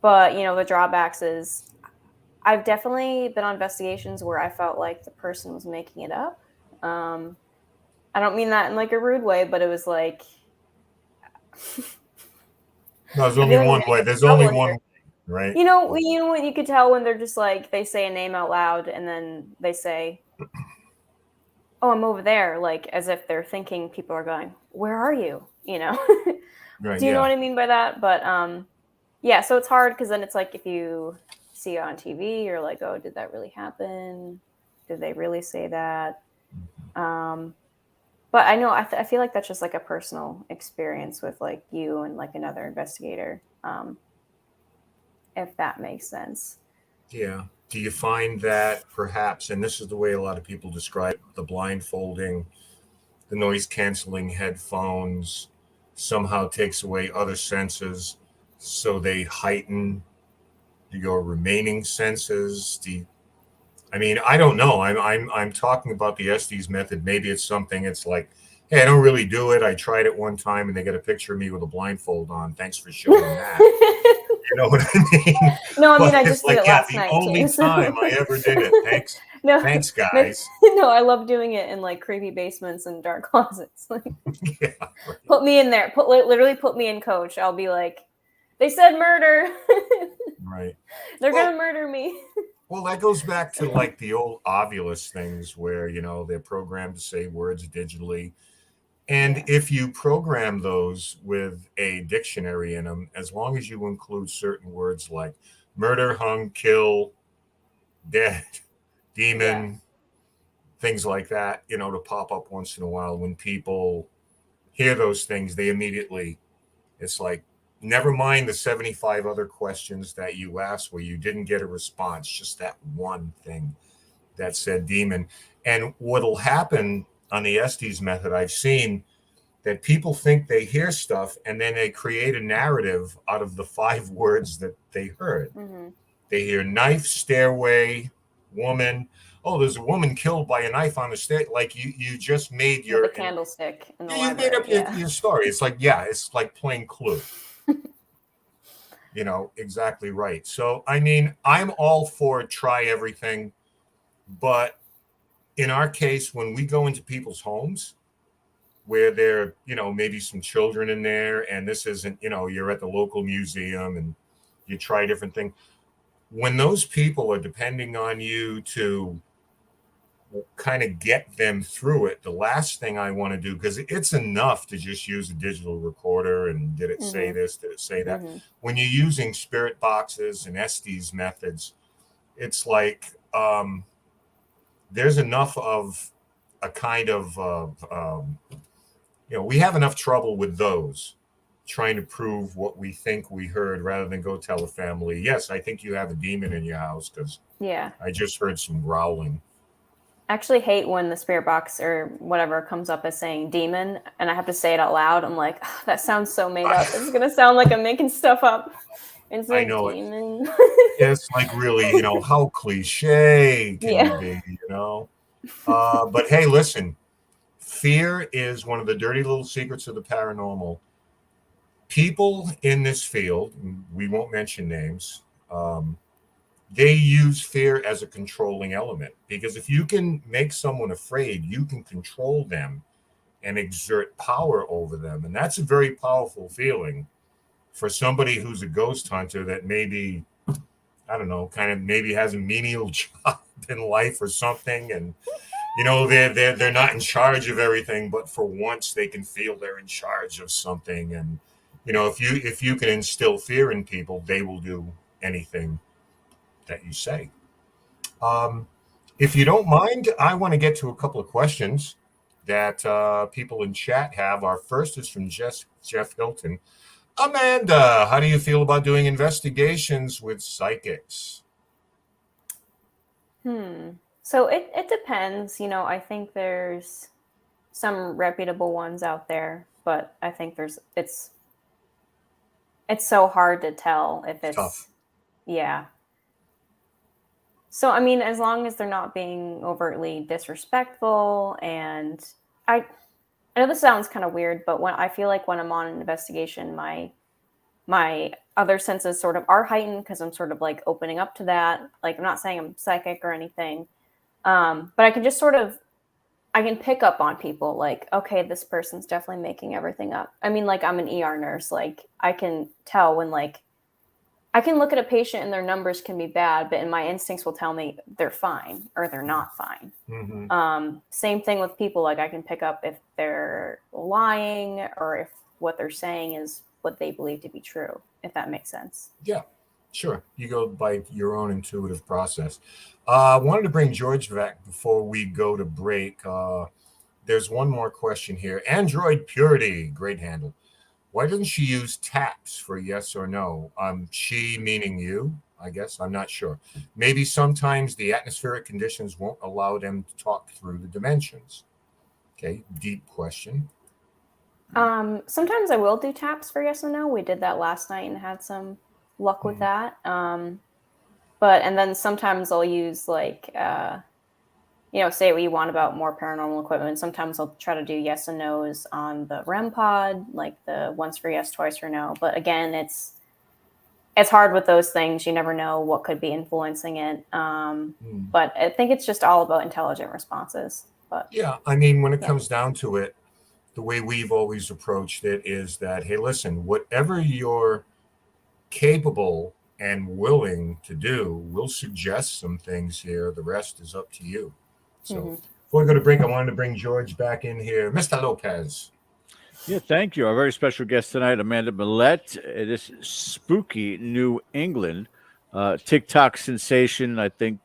But, you know, the drawbacks is I've definitely been on investigations where I felt like the person was making it up. I don't mean that in like a rude way, but it was like. No, there's only one way. There's only one way, right? You know what you could tell when they're just like, they say a name out loud and then they say, oh, I'm over there, like as if they're thinking people are going, where are you? You know? Right, Do you know what I mean by that? But yeah, so it's hard because then it's like if you see it on TV, you're like, oh, did that really happen? Did they really say that? But I know I feel like that's just like a personal experience with like you and like another investigator, if that makes sense. Yeah. Do you find that perhaps, and this is the way a lot of people describe the blindfolding, the noise canceling headphones somehow takes away other senses, so they heighten your remaining senses? I mean, I don't know. I'm talking about the Estes method. Maybe it's something. It's like, hey, I don't really do it. I tried it one time, and they get a picture of me with a blindfold on. Thanks for showing that. You know what I mean? No, I mean, but I it's just like, did it last night. The only too, so. time I ever did it. Thanks. No, Thanks, guys. No, I love doing it in like creepy basements and dark closets. Like, Yeah, right. Put me in there. Literally put me in, coach. I'll be like, they said murder. Right. They're gonna murder me. Well, that goes back to like the old Ovilus things where, you know, they're programmed to say words digitally. And if you program those with a dictionary in them, as long as you include certain words like murder, hung, kill, dead, demon, things like that, you know, to pop up once in a while, when people hear those things, they immediately, it's like, never mind the 75 other questions that you asked where you didn't get a response, just that one thing that said demon. And what'll happen on the Estes method, I've seen that people think they hear stuff and then they create a narrative out of the 5 words that they heard. Mm-hmm. They hear knife, stairway, woman. Oh, there's a woman killed by a knife on the stage. Like you just made With your a candlestick in the you made library. up your story. It's like, yeah, it's like playing Clue. Exactly right. So, I mean, I'm all for try everything, but in our case, when we go into people's homes where there, maybe some children in there, and this isn't, you're at the local museum and you try different things. When those people are depending on you to kind of get them through it, the last thing I want to do, because it's enough to just use a digital recorder and did it say this, did it say that? When you're using spirit boxes and Estes methods, it's like there's enough of a kind of we have enough trouble with those trying to prove what we think we heard rather than go tell a family, yes, I think you have a demon in your house because I just heard some growling. I actually hate when the spirit box or whatever comes up as saying demon and I have to say it out loud. I'm like, oh, that sounds so made up. It's going to sound like I'm making stuff up. It's I like know demon. It's like, really, how cliche can you be, But hey, listen, fear is one of the dirty little secrets of the paranormal. People in this field, we won't mention names, they use fear as a controlling element, because if you can make someone afraid, you can control them and exert power over them. And that's a very powerful feeling for somebody who's a ghost hunter that maybe, I don't know, kind of maybe has a menial job in life or something. And, they're not in charge of everything, but for once they can feel they're in charge of something. And, if you can instill fear in people, they will do anything that you say. If you don't mind, I want to get to a couple of questions that people in chat have. Our first is from Jeff Hilton. Amanda, how do you feel about doing investigations with psychics? So it depends. I think there's some reputable ones out there, but I think it's so hard to tell if it's tough. Yeah. So, I mean, as long as they're not being overtly disrespectful, and I know this sounds kind of weird, but when I feel like when I'm on an investigation, my other senses sort of are heightened because I'm sort of like opening up to that. Like, I'm not saying I'm psychic or anything, but I can just I can pick up on people like, okay, this person's definitely making everything up. I mean, like, I'm an ER nurse. Like, I can tell when, like, I can look at a patient and their numbers can be bad, but my instincts will tell me they're fine or they're not fine. Same thing with people. Like, I can pick up if they're lying or if what they're saying is what they believe to be true, if that makes sense. Yeah, sure. You go by your own intuitive process. I wanted to bring George back before we go to break. There's one more question here. Android Purity, great handle. Why doesn't she use taps for yes or no? She meaning you, I guess. I'm not sure. Maybe sometimes the atmospheric conditions won't allow them to talk through the dimensions. Okay, deep question. Sometimes I will do taps for yes or no. We did that last night and had some luck with that. And then sometimes I'll use like, say what you want about more paranormal equipment. Sometimes I'll try to do yes and no's on the REM pod, like the once for yes, twice for no. But again, it's hard with those things. You never know what could be influencing it. But I think it's just all about intelligent responses. But yeah, I mean, when it comes down to it, the way we've always approached it is that, hey, listen, whatever you're capable and willing to do, we'll suggest some things here. The rest is up to you. So before we go to break, I wanted to bring George back in here. Mr. Lopez. Yeah, thank you. Our very special guest tonight, Amanda Millette. This spooky New England TikTok sensation. I think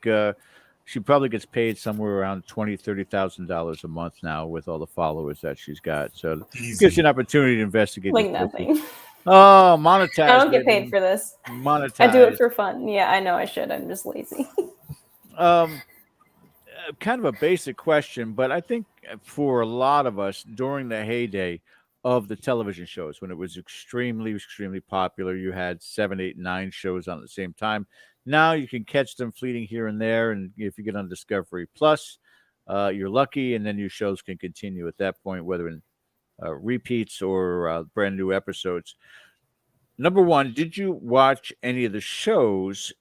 she probably gets paid somewhere around $20,000-$30,000 a month now with all the followers that she's got. So it gives you an opportunity to investigate. Like nothing. Oh, monetize. I don't get paid for this. Monetize. I do it for fun. Yeah, I know I should. I'm just lazy. Kind of a basic question, but I think for a lot of us during the heyday of the television shows, when it was extremely, extremely popular, you had 7, 8, 9 shows on at the same time. Now you can catch them fleeting here and there, and if you get on Discovery Plus, you're lucky, and then your shows can continue at that point, whether in repeats or brand new episodes. Number one, did you watch any of the shows,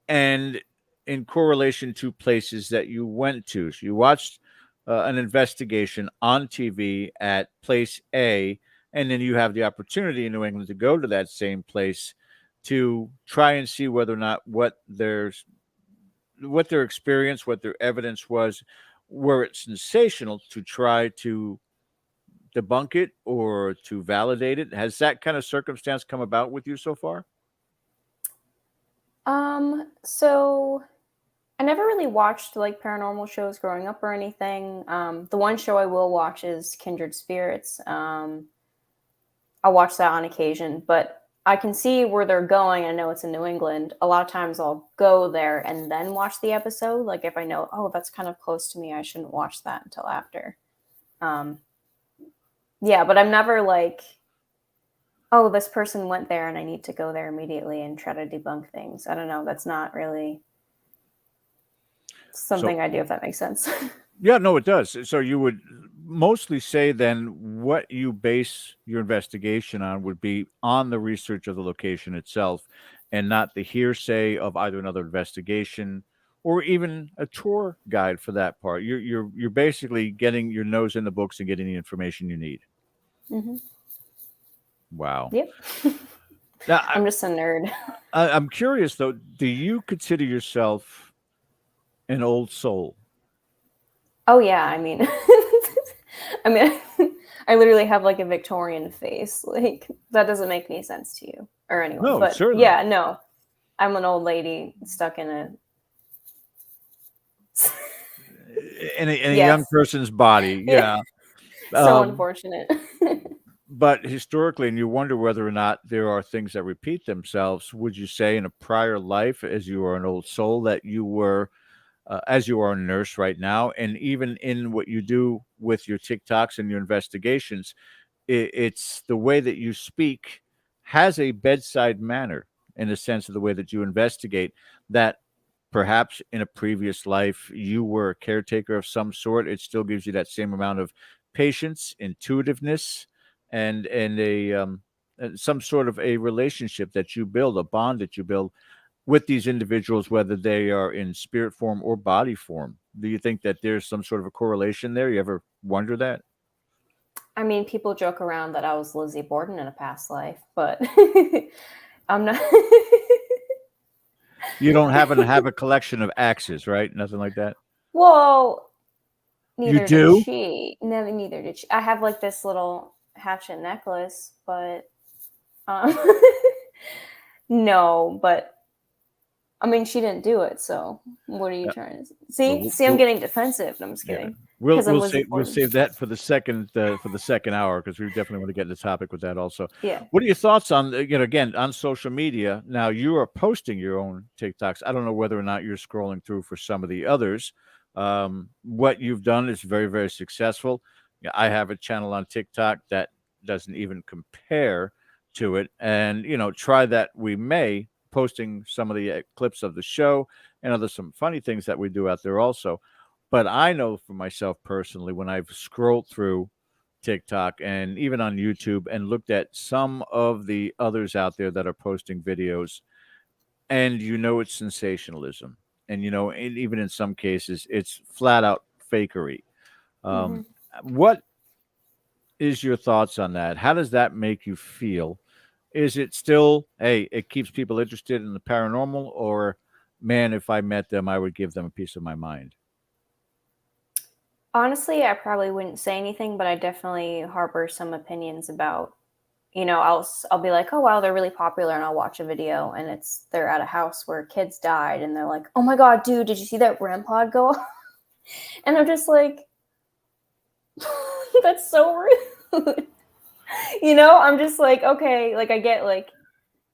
and in correlation to places that you went to? So you watched an investigation on TV at place A, and then you have the opportunity in New England to go to that same place to try and see whether or not what their experience, what their evidence was, were it sensational, to try to debunk it or to validate it. Has that kind of circumstance come about with you so far? So I never really watched like paranormal shows growing up or anything. The one show I will watch is Kindred Spirits. I'll watch that on occasion, but I can see where they're going. I know it's in New England. A lot of times I'll go there and then watch the episode. Like if I know, oh, that's kind of close to me, I shouldn't watch that until after. Yeah, but I'm never like, oh, this person went there and I need to go there immediately and try to debunk things. I don't know. That's not really something I do, if that makes sense. Yeah, no, it does. So you would mostly say then what you base your investigation on would be on the research of the location itself, and not the hearsay of either another investigation or even a tour guide for that part. You're basically getting your nose in the books and getting the information you need. Mm-hmm. Wow. Yep. Now, I'm just a nerd. I'm curious though, do you consider yourself an old soul? Oh yeah, I mean, I mean, I literally have like a Victorian face. Like that doesn't make any sense to you or anyone. No, but certainly. yeah, no, I'm an old lady stuck in a In a Yes. young person's body. Yeah. So unfortunate. But historically, and you wonder whether or not there are things that repeat themselves, would you say in a prior life, as you are an old soul, that you were, as you are a nurse right now, and even in what you do with your TikToks and your investigations, it's the way that you speak has a bedside manner in the sense of the way that you investigate, that perhaps in a previous life you were a caretaker of some sort. It still gives you that same amount of patience, intuitiveness, and some sort of a relationship that you build, a bond that you build with these individuals, whether they are in spirit form or body form. Do you think that there's some sort of a correlation there? You ever wonder that? I mean, people joke around that I was Lizzie Borden in a past life, but I'm not. You don't happen to have a collection of axes, right? Nothing like that? Well, neither do? did she. Neither did she. I have like this little hatchet necklace, but no, but I mean, she didn't do it. So what are you trying to see? Well, See, I'm getting defensive. No, I'm just kidding. We'll 'Cause I'm we'll Lizzie save we'll Borden. save that for the second hour, because we definitely want to get into topic with that also. Yeah. What are your thoughts on, again, on social media? Now you are posting your own TikToks. I don't know whether or not you're scrolling through for some of the others. What you've done is very, very successful. Yeah, I have a channel on TikTok that doesn't even compare to it. And try that we may, posting some of the clips of the show and some funny things that we do out there also. But I know for myself personally, when I've scrolled through TikTok and even on YouTube and looked at some of the others out there that are posting videos, and it's sensationalism, and and even in some cases it's flat out fakery. What is your thoughts on that? How does that make you feel? Is it still, hey, it keeps people interested in the paranormal, or man, if I met them, I would give them a piece of my mind? Honestly, I probably wouldn't say anything, but I definitely harbor some opinions about, I'll be like, oh wow, they're really popular, and I'll watch a video, and they're at a house where kids died, and they're like, oh my god, dude, did you see that REM pod go off? And I'm just like, that's so rude. I'm just like, okay, like I get like,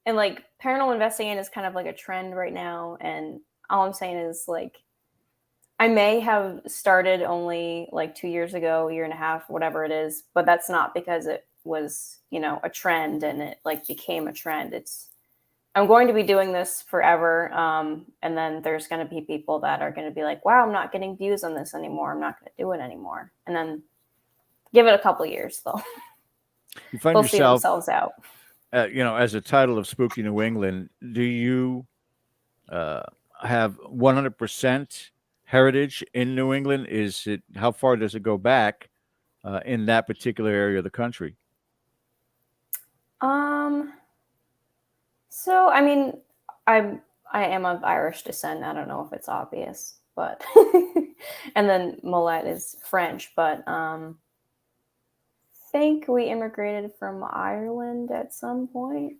and like paranormal investigating is kind of like a trend right now, and all I'm saying is like, I may have started only like 2 years ago, year and a half, whatever it is, but that's not because it was, a trend and it like became a trend. I'm going to be doing this forever. And then there's going to be people that are going to be like, wow, I'm not getting views on this anymore. I'm not going to do it anymore. And then give it a couple years, though. You find They'll see yourself, themselves out. as a title of Spooky New England, do you have 100% heritage in New England? How far does it go back in that particular area of the country? So I mean, I am of Irish descent. I don't know if it's obvious, but and then Millette is French, but think we immigrated from Ireland at some point.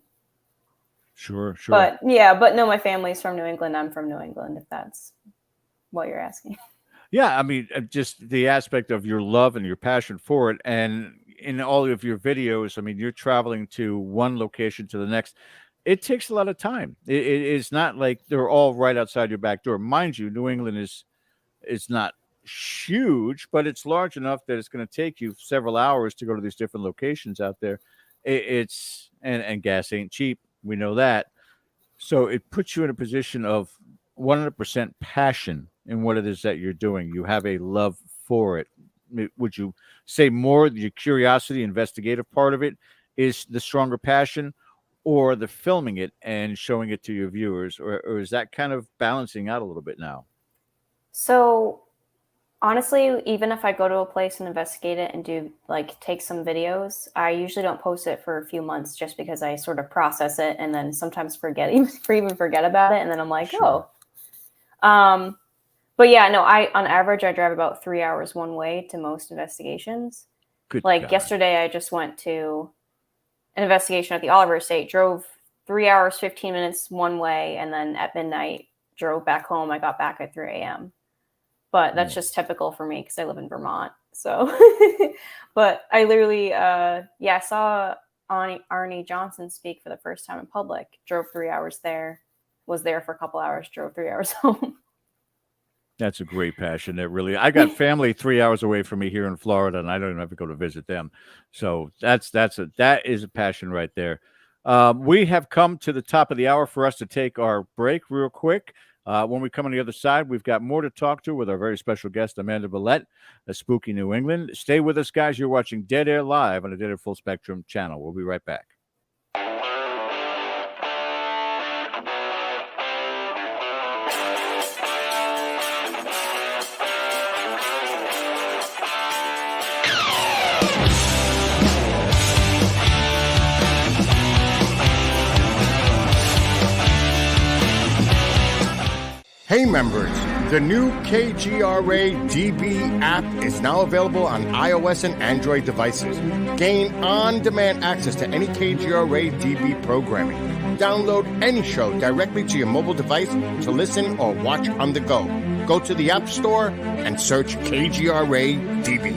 Sure. But no, my family's from New England. I'm from New England, if that's what you're asking. Yeah, I mean, just the aspect of your love and your passion for it. And in all of your videos, I mean, you're traveling to one location to the next. It takes a lot of time. It's not like they're all right outside your back door. Mind you, New England is not huge, but it's large enough that it's going to take you several hours to go to these different locations out there. And gas ain't cheap. We know that. So it puts you in a position of 100% passion in what it is that you're doing. You have a love for it. Would you say more your curiosity, investigative part of it is the stronger passion, or the filming it and showing it to your viewers, or is that kind of balancing out a little bit now? So honestly, even if I go to a place and investigate it and do take some videos, I usually don't post it for a few months just because I sort of process it and then sometimes forget about it. And then I'm like, Sure. But yeah, no, on average, I drive about 3 hours one way to most investigations. Good God. Yesterday, I just went to an investigation at the Oliver Estate, drove 3 hours, 15 minutes one way, and then at midnight, drove back home. I got back at 3 a.m. But that's just typical for me because I live in Vermont. So, but I literally, I saw Arnie Johnson speak for the first time in public, drove 3 hours there, was there for a couple hours, drove 3 hours home. That's a great passion. I got family 3 hours away from me here in Florida, and I don't even have to go to visit them. So that is a passion right there. We have come to the top of the hour for us to take our break real quick. When we come on the other side, we've got more to talk to with our very special guest, Amanda Millette, a Spooky New England. Stay with us, guys. You're watching Dead Air Live on the Dead Air Full Spectrum channel. We'll be right back. Hey members, the new KGRA DB app is now available on iOS and Android devices. Gain on-demand access to any KGRA DB programming. Download any show directly to your mobile device to listen or watch on the go. Go to the App Store and search KGRA DB.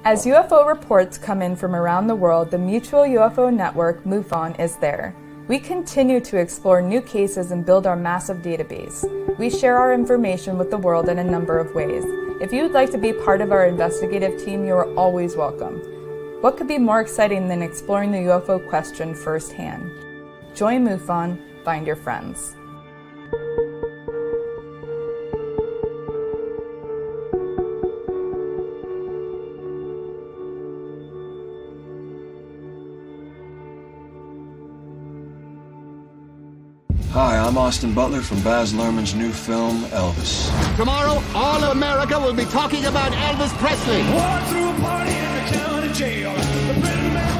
As UFO reports come in from around the world, the Mutual UFO Network, MUFON, is there. We continue to explore new cases and build our massive database. We share our information with the world in a number of ways. If you would like to be part of our investigative team, you are always welcome. What could be more exciting than exploring the UFO question firsthand? Join MUFON, find your friends. Hi, I'm Austin Butler from Baz Luhrmann's new film, Elvis. Tomorrow, all of America will be talking about Elvis Presley.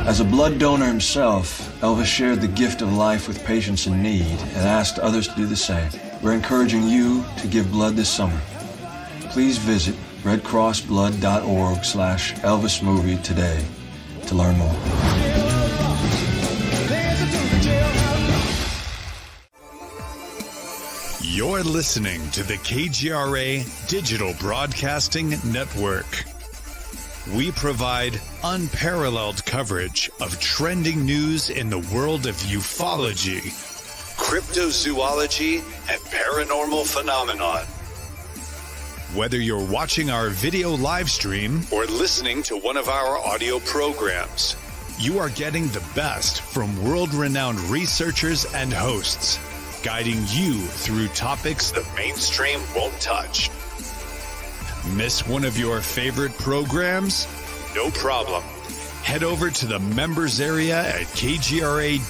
As a blood donor himself, Elvis shared the gift of life with patients in need and asked others to do the same. We're encouraging you to give blood this summer. Please visit redcrossblood.org/Elvis movie today to learn more. You're listening to the KGRA Digital Broadcasting Network. We provide unparalleled coverage of trending news in the world of ufology, cryptozoology, and paranormal phenomenon. Whether you're watching our video live stream or listening to one of our audio programs, you are getting the best from world-renowned researchers and hosts, guiding you through topics the mainstream won't touch. Miss one of your favorite programs? No problem. Head over to the members area at kgradb.com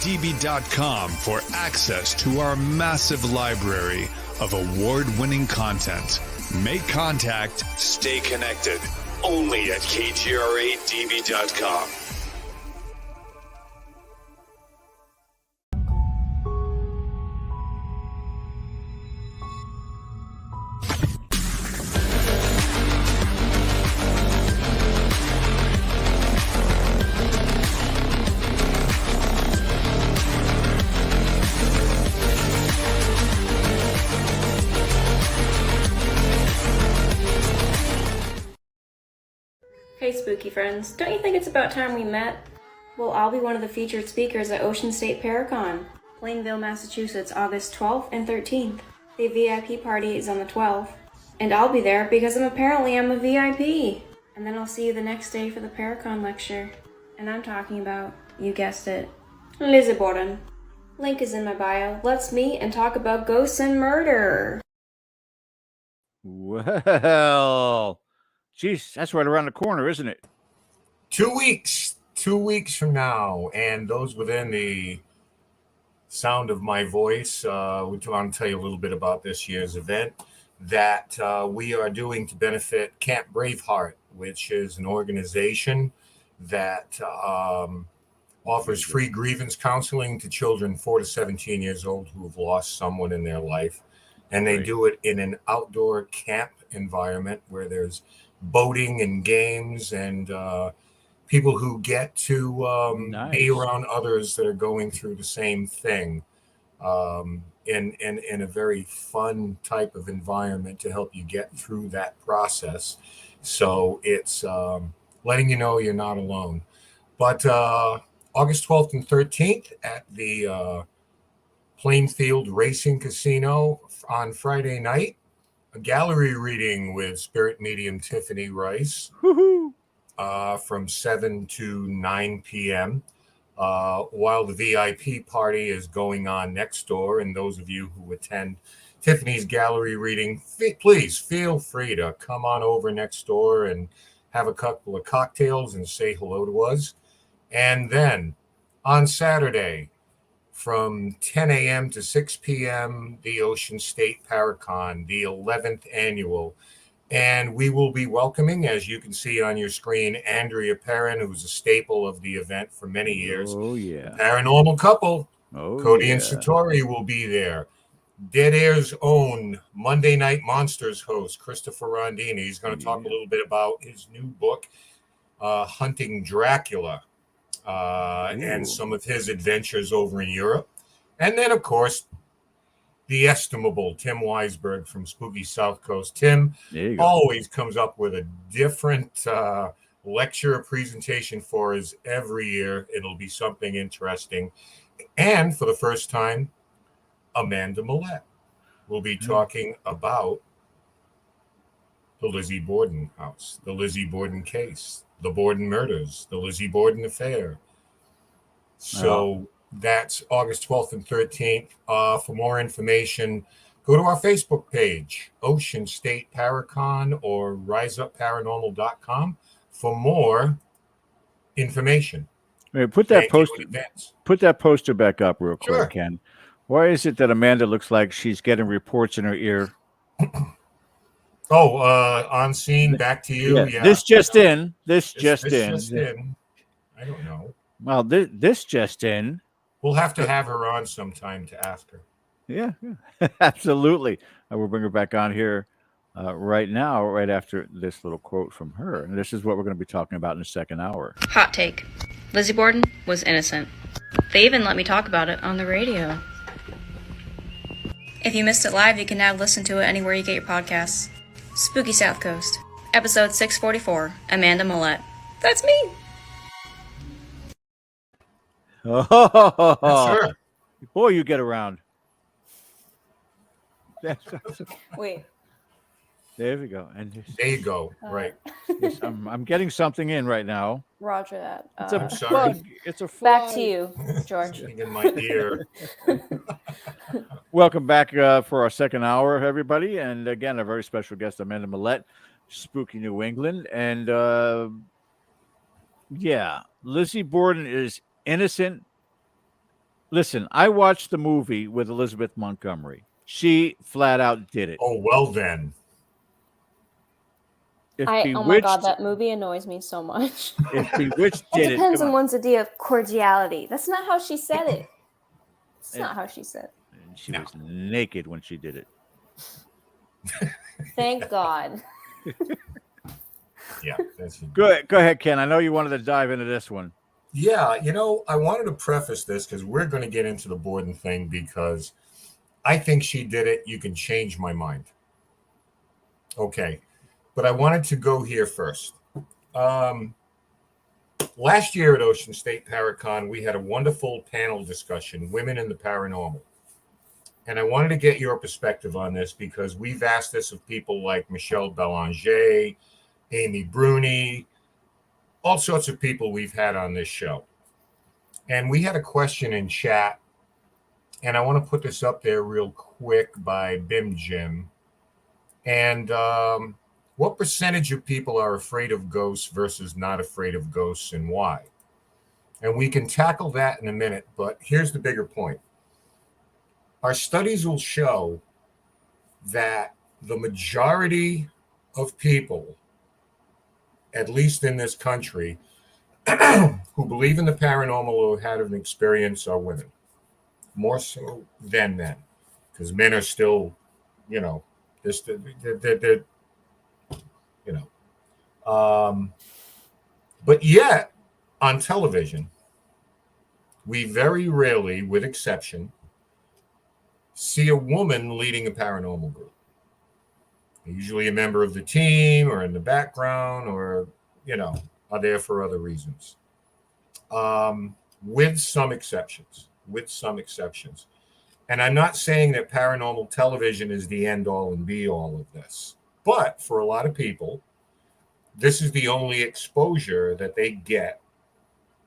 for access to our massive library of award-winning content. Make contact, stay connected. Only at kgradb.com. Hey spooky friends, don't you think it's about time we met? Well, I'll be one of the featured speakers at Ocean State Paracon, Plainville, Massachusetts, August 12th and 13th. The VIP party is on the 12th, and I'll be there because I'm a VIP. And then I'll see you the next day for the Paracon lecture. And I'm talking about, you guessed it, Lizzie Borden. Link is in my bio. Let's meet and talk about ghosts and murder. Well, geez, that's right around the corner, isn't it? 2 weeks. 2 weeks from now. And those within the sound of my voice, we want to tell you a little bit about this year's event that we are doing to benefit Camp Braveheart, which is an organization that offers free grievance counseling to children 4 to 17 years old who have lost someone in their life. And they do it in an outdoor camp environment where there's boating and games and people who get to be around others that are going through the same thing in a very fun type of environment to help you get through that process. So it's letting you know you're not alone. But August 12th and 13th at the Plainfield Racing Casino on Friday night, a gallery reading with spirit medium Tiffany Rice from 7 to 9 p.m. While the VIP party is going on next door. And those of you who attend Tiffany's gallery reading, please feel free to come on over next door and have a couple of cocktails and say hello to us. And then on Saturday, from 10 a.m. to 6 p.m., the Ocean State Paracon, the 11th annual. And we will be welcoming, as you can see on your screen, Andrea Perrin, who's a staple of the event for many years. Oh, yeah. The paranormal couple, Cody and yeah. Satori, will be there. Dead Air's own Monday Night Monsters host, Christopher Rondini. He's going to talk a little bit about his new book, Hunting Dracula. And some of his adventures over in Europe. And then, of course, the estimable Tim Weisberg from Spooky South Coast. Tim always comes up with a different lecture or presentation for us every year. It'll be something interesting. And for the first time, Amanda Millette will be talking about the Lizzie Borden house, the Lizzie Borden case, the Borden murders, the Lizzie Borden affair. So that's August 12th and 13th. For more information, go to our Facebook page, Ocean State Paracon, or riseupparanormal.com for more information. Put that poster back up real quick, Ken. Why is it that Amanda looks like she's getting reports in her ear? On scene, back to you. Yeah. This just in. This just in. I don't know. Well, this just in. We'll have to have her on sometime to ask her. Yeah. Absolutely. I will bring her back on here right now, right after this little quote from her. And this is what we're going to be talking about in the second hour. Hot take. Lizzie Borden was innocent. They even let me talk about it on the radio. If you missed it live, you can now listen to it anywhere you get your podcasts. Spooky South Coast, episode 644, Amanda Millette. That's me. Oh, that's her. Boy, you get around. Wait. There we go. And There you go. Right. yes, I'm getting something in right now. Roger that. It's a I'm sorry. plug. It's a fly. Back to you, George. Sitting in my ear. Welcome back for our second hour, everybody. And again, a very special guest, Amanda Millette, Spooky New England. And yeah, Lizzie Borden is innocent. Listen, I watched the movie with Elizabeth Montgomery. She flat out did it. Oh, well then. If Oh my god, that movie annoys me so much. If Bewitched did It depends come on one's idea of cordiality. That's not how she said it. It's And- not how she said it. And she was naked when she did it. Thank God. Yeah. That's Go ahead, Ken. I know you wanted to dive into this one. Yeah, I wanted to preface this because we're going to get into the Borden thing because I think she did it. You can change my mind. Okay. But I wanted to go here first. Last year at Ocean State Paracon, we had a wonderful panel discussion, Women in the Paranormal. And I wanted to get your perspective on this because we've asked this of people like Michelle Belanger, Amy Bruni, all sorts of people we've had on this show. And we had a question in chat, and I want to put this up there real quick by Bim Jim. And what percentage of people are afraid of ghosts versus not afraid of ghosts, and why? And we can tackle that in a minute, but here's the bigger point. Our studies will show that the majority of people, at least in this country, who believe in the paranormal or had an experience are women, more so than men, because men are still, but yet on television, we very rarely, with exception, see a woman leading a paranormal group. Usually a member of the team or in the background or, are there for other reasons. With some exceptions. And I'm not saying that paranormal television is the end all and be all of this. But for a lot of people, this is the only exposure that they get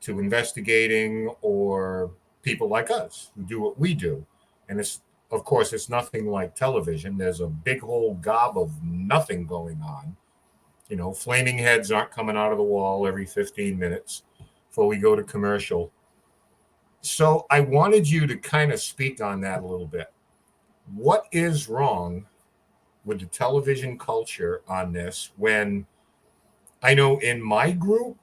to investigating or people like us who do what we do. And of course, it's nothing like television. There's a big whole gob of nothing going on. Flaming heads aren't coming out of the wall every 15 minutes before we go to commercial. So I wanted you to kind of speak on that a little bit. What is wrong with the television culture on this when I know in my group,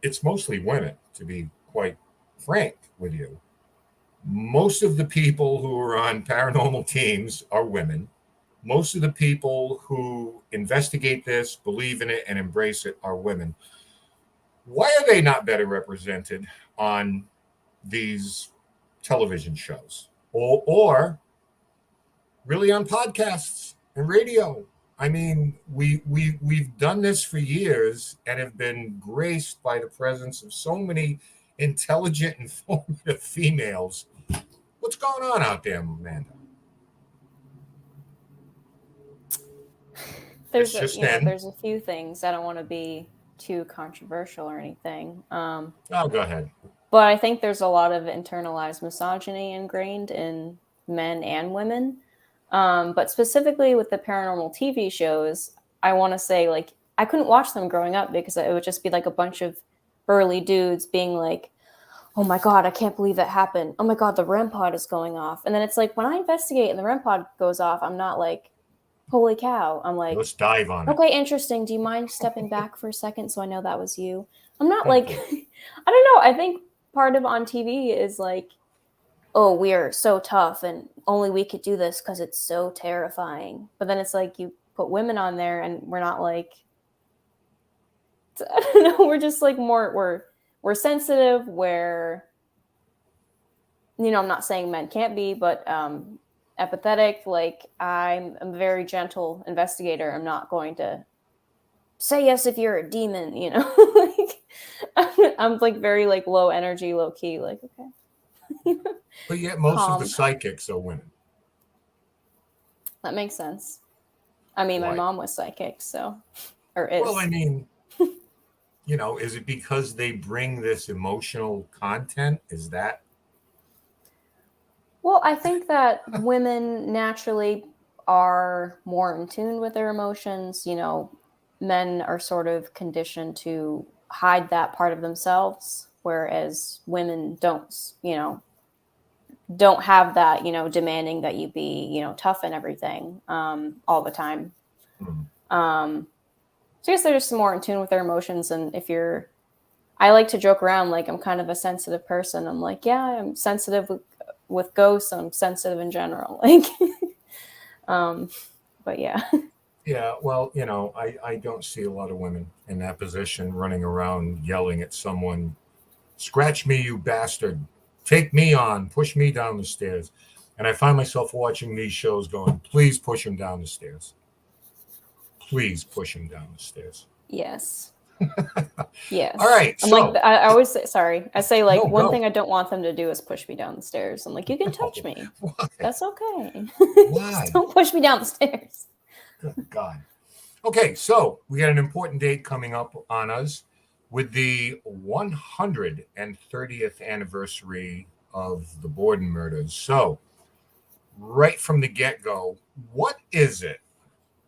it's mostly women, to be quite frank with you. Most of the people who are on paranormal teams are women. Most of the people who investigate this, believe in it, and embrace it are women. Why are they not better represented on these television shows or really on podcasts and radio? I mean, we've done this for years and have been graced by the presence of so many intelligent, informative females. What's going on out there, Amanda? There's a few things. I don't want to be too controversial or anything. Go ahead. But I think there's a lot of internalized misogyny ingrained in men and women. But specifically with the paranormal TV shows, I want to say, like, I couldn't watch them growing up because it would just be like a bunch of burly dudes being like, oh my God, I can't believe that happened. Oh my God, the REM pod is going off. And then it's like, when I investigate and the REM pod goes off, I'm not like, holy cow. I'm like, let's dive on it. Okay, interesting. Do you mind stepping back for a second so I know that was you? I'm not like, I don't know. I think part of on TV is like, oh, we are so tough and only we could do this because it's so terrifying. But then it's like you put women on there and we're not like, I don't know, we're just like more, we're sensitive, I'm not saying men can't be, but empathetic. Like, I'm a very gentle investigator. I'm not going to say yes if you're a demon, like I'm like very like low energy, low key, like, okay. But yet most of the psychics are women. That makes sense. I mean, my Why? mom was psychic, so, or is. Well, I mean, is it because they bring this emotional content? Is that? Well, I think that women naturally are more in tune with their emotions. Men are sort of conditioned to hide that part of themselves, whereas women don't have that, demanding that you be, tough and everything all the time. So I guess they're just more in tune with their emotions. And I like to joke around like I'm kind of a sensitive person. I'm like, yeah, I'm sensitive with ghosts. I'm sensitive in general. Like, but yeah. Yeah, well, I don't see a lot of women in that position running around yelling at someone, "Scratch me, you bastard. Take me on. Push me down the stairs." And I find myself watching these shows going, please push him down the stairs. Please push him down the stairs. Yes. Yes. All right. I'm so, like, I always say, sorry. I say like, No, one go. thing I don't want them to do is push me down the stairs. I'm like, you can touch me. Why? That's okay. Why? Just don't push me down the stairs. Good God. Okay, so we got an important date coming up on us with the 130th anniversary of the Borden murders. So, right from the get-go, what is it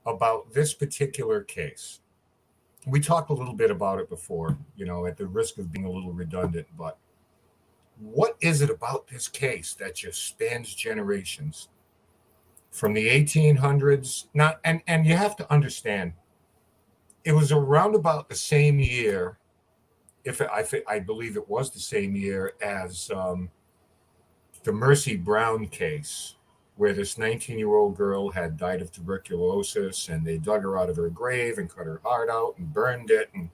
about this particular case? We talked a little bit about it before, at the risk of being a little redundant, but what is it about this case that just spans generations? From the 1800s, and you have to understand, it was around about the same year, I believe it was the same year as the Mercy Brown case, where this 19-year-old girl had died of tuberculosis, and they dug her out of her grave and cut her heart out and burned it, and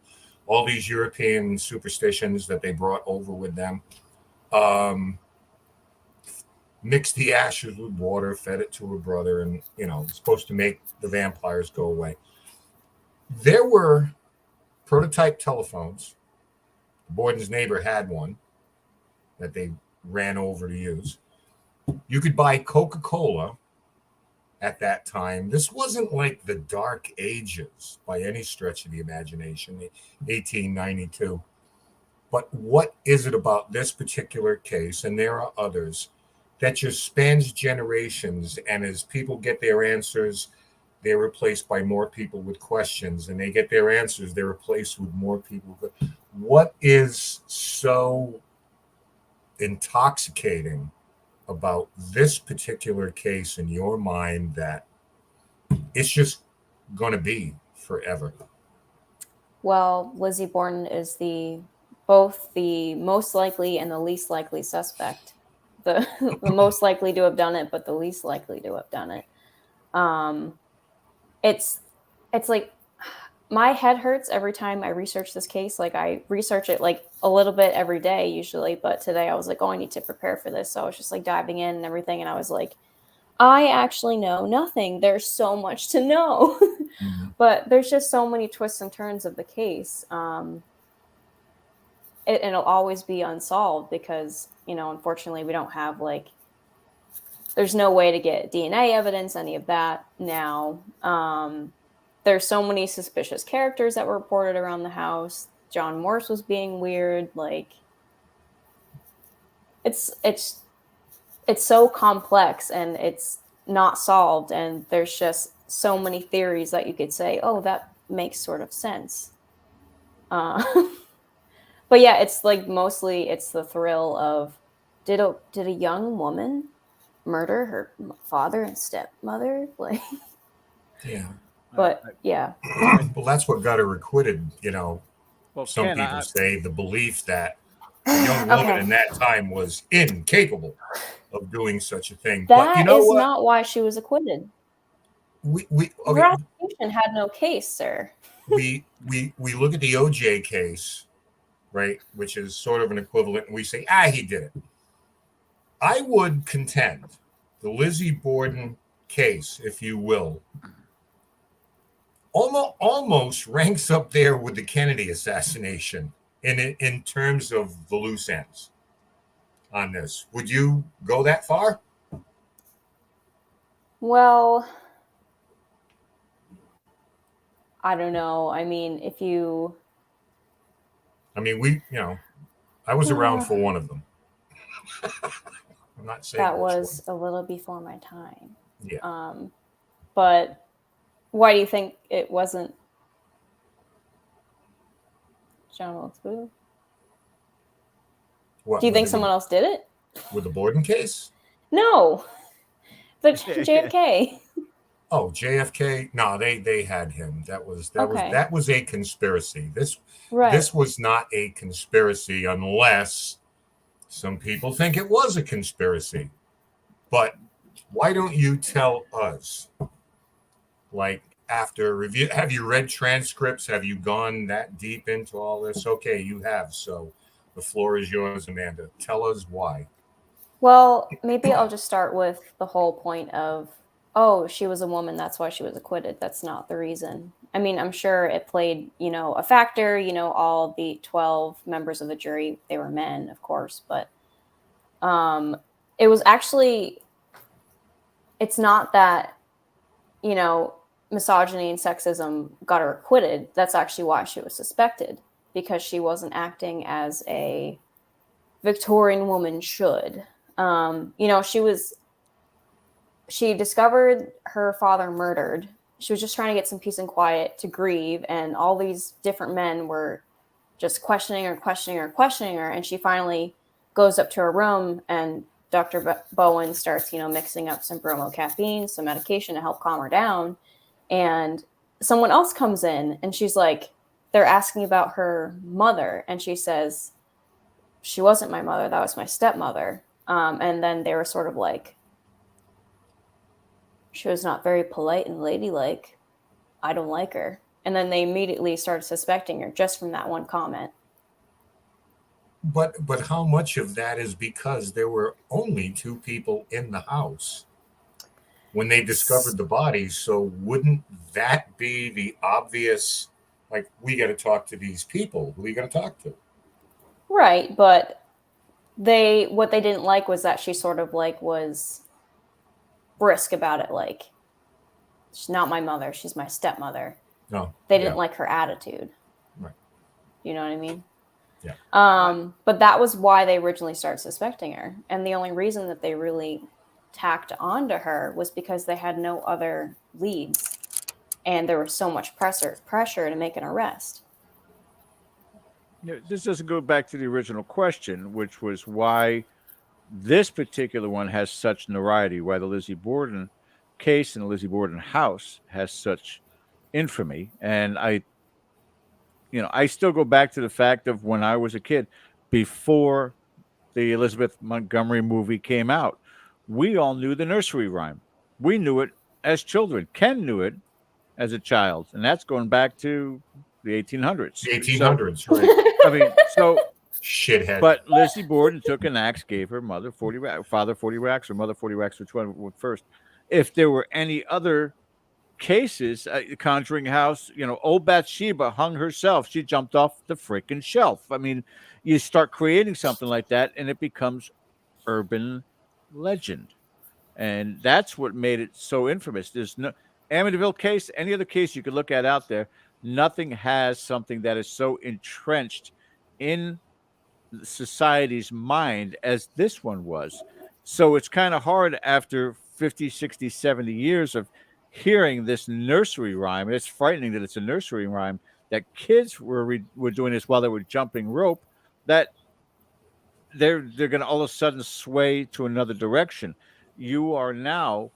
all these European superstitions that they brought over with them. Mixed the ashes with water, fed it to her brother, and, it's supposed to make the vampires go away. There were prototype telephones. Borden's neighbor had one that they ran over to use. You could buy Coca-Cola at that time. This wasn't like the Dark Ages by any stretch of the imagination, 1892. But what is it about this particular case, and there are others, that just spans generations, and as people get their answers, they're replaced by more people with questions, and they get their answers, they're replaced with more people. What is so intoxicating about this particular case in your mind that it's just going to be forever? Well, Lizzie Borden is both the most likely and the least likely suspect. The most likely to have done it, but the least likely to have done it. It's like my head hurts every time I research this case. Like, I research it like a little bit every day usually, but today I was like, oh, I need to prepare for this. So I was just like diving in and everything. And I was like, I actually know nothing. There's so much to know, but there's just so many twists and turns of the case. It'll always be unsolved because, unfortunately we don't have there's no way to get DNA evidence, any of that now. There's so many suspicious characters that were reported around the house. John Morse was being weird. It's so complex and it's not solved. And there's just so many theories that you could say, oh, that makes sort of sense. But yeah, it's mostly it's the thrill of, did a young woman murder her father and stepmother? Yeah. But yeah. Well, that's what got her acquitted. Well, some Ken, people say the belief that a young woman in that time was incapable of doing such a thing. That but is not why she was acquitted. Prosecution had no case, sir. we look at the OJ case, right, which is sort of an equivalent, and we say, he did it. I would contend the Lizzie Borden case, if you will, almost ranks up there with the Kennedy assassination in terms of the loose ends on this. Would you go that far? Well, I don't know. I mean, if you... I mean, I was around for one of them. I'm not saying that which was one. a little before my time. Yeah. But why do you think it wasn't John Wilkes What, Do you think someone else did it? with the Borden case? No, but JFK. Oh, JFK. No, they had him. That was a conspiracy. This was not a conspiracy unless some people think it was a conspiracy. But why don't you tell us? Like, after review, have you read transcripts? Have you gone that deep into all this? Okay, you have. So the floor is yours, Amanda. Tell us why. Well, maybe I'll just start with the whole point of, oh, she was a woman, that's why she was acquitted. That's not the reason. I mean, I'm sure it played, a factor, all the 12 members of the jury, they were men, of course, but it was actually, it's not that, misogyny and sexism got her acquitted. That's actually why she was suspected, because she wasn't acting as a Victorian woman should. She discovered her father murdered. She was just trying to get some peace and quiet to grieve, and all these different men were just questioning her, and she finally goes up to her room, and Dr. Bowen starts, mixing up some bromocaffeine, some medication to help calm her down, and someone else comes in, and she's like, they're asking about her mother, and she says, she wasn't my mother, that was my stepmother. And then they were sort of like, she was not very polite and ladylike. I don't like her. And then they immediately started suspecting her just from that one comment. But how much of that is because there were only 2 people in the house when they discovered the bodies? So wouldn't that be the obvious, like, we got to talk to these people? Who are we going to talk to? Right, but what they didn't like was that she sort of like was brisk about it, like, she's not my mother, she's my stepmother. No, they didn't like her attitude. Right. You know what I mean? Yeah. But that was why they originally started suspecting her, and the only reason that they really tacked onto her was because they had no other leads, and there was so much pressure to make an arrest. This doesn't go back to the original question, which was why this particular one has such notoriety, why the Lizzie Borden case and the Lizzie Borden house has such infamy. And I still go back to the fact of when I was a kid, before the Elizabeth Montgomery movie came out, we all knew the nursery rhyme. We knew it as children. Ken knew it as a child, and that's going back to the 1800s. The 1800s, right. I mean, so shithead. But Lizzie Borden took an axe, gave her father 40 racks, or mother 40 racks, which one went first? If there were any other cases, Conjuring House, old Bathsheba hung herself. She jumped off the freaking shelf. I mean, you start creating something like that, and it becomes urban legend. And that's what made it so infamous. There's no Amityville case, any other case you could look at out there, nothing has something that is so entrenched in society's mind as this one was. So it's kind of hard after 50, 60, 70 years of hearing this nursery rhyme. It's frightening that it's a nursery rhyme, that kids were doing this while they were jumping rope, that they're going to all of a sudden sway to another direction. You are now,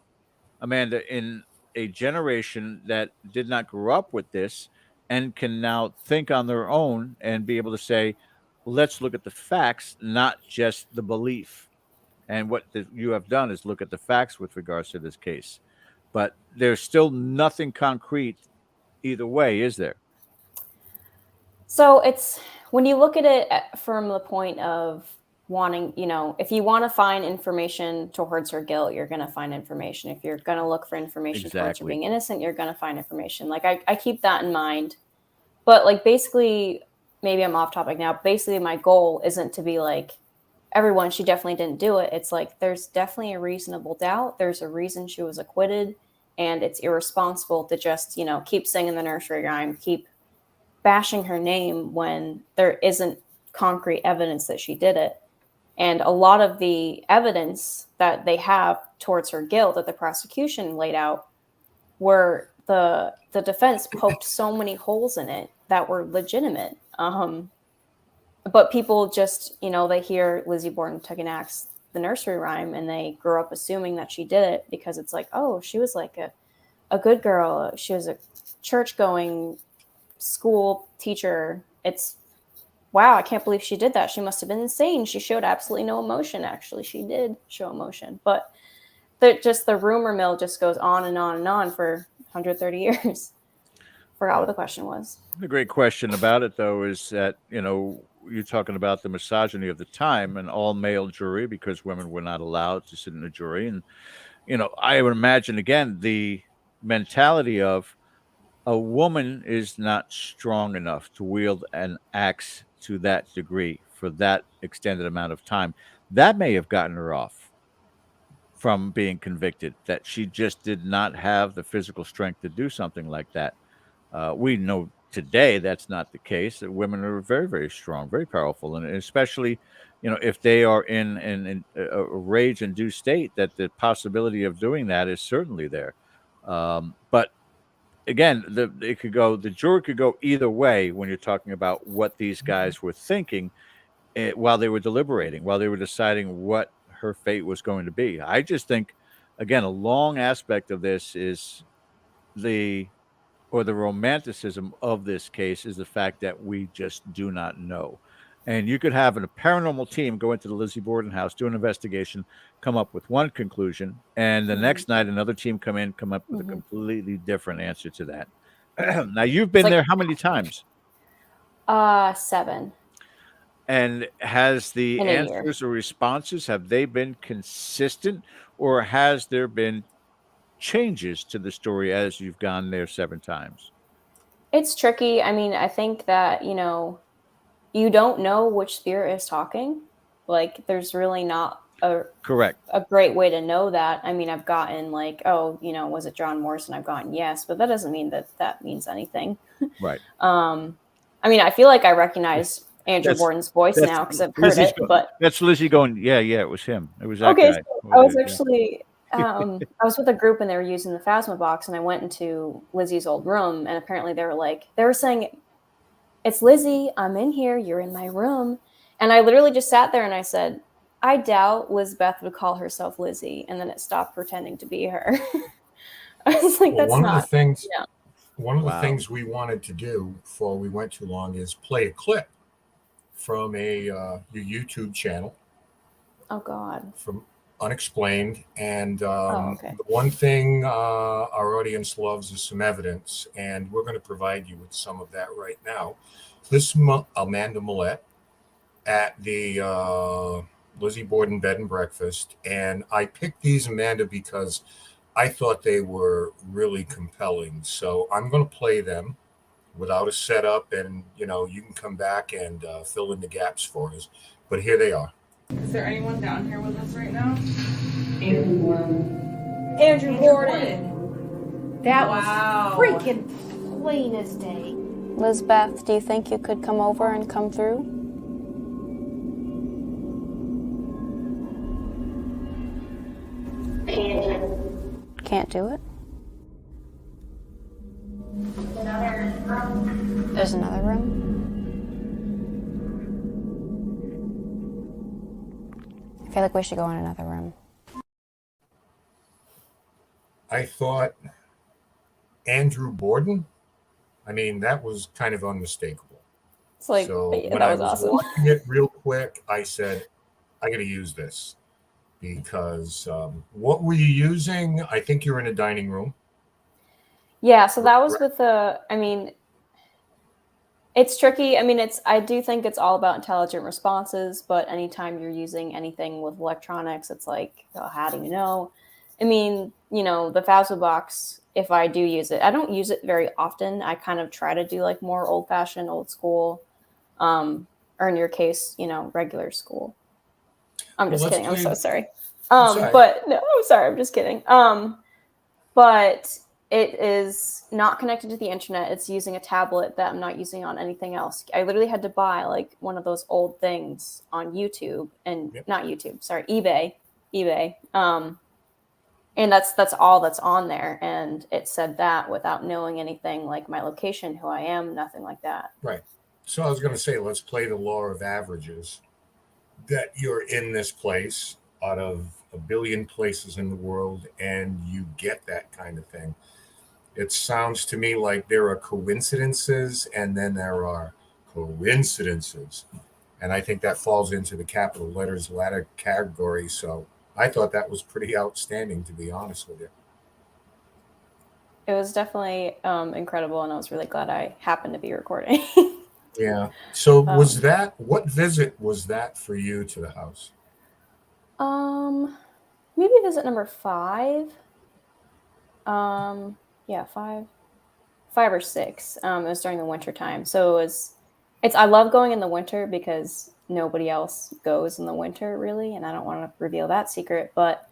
Amanda, in a generation that did not grow up with this and can now think on their own and be able to say, let's look at the facts, not just the belief. And what you have done is look at the facts with regards to this case. But there's still nothing concrete either way, is there? So it's, when you look at it from the point of wanting, if you want to find information towards her guilt, you're going to find information. If you're going to look for information towards her being innocent, you're going to find information. Like, I keep that in mind. But like, basically, maybe I'm off topic now. Basically, my goal isn't to be like, everyone, she definitely didn't do it. It's like, there's definitely a reasonable doubt. There's a reason she was acquitted. and it's irresponsible to just, keep singing the nursery rhyme, keep bashing her name when there isn't concrete evidence that she did it. And a lot of the evidence that they have towards her guilt that the prosecution laid out were the defense poked so many holes in it that were legitimate. But people just, they hear Lizzie Borden took an axe, the nursery rhyme, and they grew up assuming that she did it because it's like, oh, she was like a good girl. She was a church-going school teacher. It's, wow, I can't believe she did that. She must have been insane. She showed absolutely no emotion. Actually, she did show emotion. But the rumor mill just goes on and on and on for 130 years. Forgot what the question was. The great question about it, though, is that, you're talking about the misogyny of the time, an all-male jury, because women were not allowed to sit in a jury. And, I would imagine, again, the mentality of a woman is not strong enough to wield an axe to that degree for that extended amount of time. That may have gotten her off from being convicted, that she just did not have the physical strength to do something like that. We know today that's not the case, that women are very, very strong, very powerful, and especially, if they are in a rage-induced state, that the possibility of doing that is certainly there. But again, the jury could go either way when you're talking about what these guys were thinking while they were deliberating, while they were deciding what her fate was going to be. I just think, again, a long aspect of this is the romanticism of this case is the fact that we just do not know. And you could have a paranormal team go into the Lizzie Borden house, do an investigation, come up with one conclusion, and the next night another team come up with a completely different answer to that. Now, you've been there how many times? 7. And has the answers or responses, have they been consistent, or has there been changes to the story as you've gone there 7 times? It's tricky. I mean, I think that, you don't know which spirit is talking. Like, there's really not a great way to know that. I mean, I've gotten like, oh, was it John Morse? And I've gotten yes, but that doesn't mean that means anything. Right. I mean, I feel like I recognize Andrew Borden's voice now because I've heard it. But that's Lizzie going, yeah, it was him. It was that guy. So I was actually... I was with a group and they were using the Phasma box, and I went into Lizzie's old room, and apparently they were saying, "It's Lizzie, I'm in here, you're in my room." And I literally just sat there and I said, I doubt Lizbeth would call herself Lizzie, and then it stopped pretending to be her. I was like, that's one not... of the things we wanted to do before we went too long is play a clip from your YouTube channel. Oh, God. From Unexplained, and the one thing our audience loves is some evidence, and we're going to provide you with some of that right now. This is Amanda Millette at the Lizzie Borden Bed and Breakfast, and I picked these, Amanda, because I thought they were really compelling. So I'm going to play them without a setup, and you can come back and fill in the gaps for us. But here they are. Is there anyone down here with us right now? Andrew Borden. That was freaking plain as day. Lizbeth, do you think you could come over and come through? Can't do it? There's another room? I feel like we should go in another room. I thought Andrew Borden, I mean, that was kind of unmistakable. It's like, so yeah, when that I was was awesome. watching it real quick, I said, I got to use this because what were you using? I think you're in a dining room. Yeah, so that was with it's tricky. I mean, I do think it's all about intelligent responses, but anytime you're using anything with electronics, it's like, oh, how do you know? I mean, the Phasma box, if I do use it, I don't use it very often. I kind of try to do like more old-fashioned, old school, or in your case, regular school. I'm just kidding. I'm so sorry. But no, I'm sorry. I'm just kidding. but it is not connected to the internet. It's using a tablet that I'm not using on anything else. I literally had to buy like one of those old things on YouTube and not YouTube, sorry, eBay. And that's all that's on there. And it said that without knowing anything like my location, who I am, nothing like that. Right. So I was going to say, let's play the law of averages. That you're in this place out of a billion places in the world and you get that kind of thing. It sounds to me like there are coincidences and then there are coincidences. And I think that falls into the capital letters latter category. So I thought that was pretty outstanding, to be honest with you. It was definitely incredible, and I was really glad I happened to be recording. Yeah. So what visit was that for you to the house? Maybe visit number 5. Yeah, 5 or 6. It was during the winter time. So I love going in the winter because nobody else goes in the winter really. And I don't want to reveal that secret, but,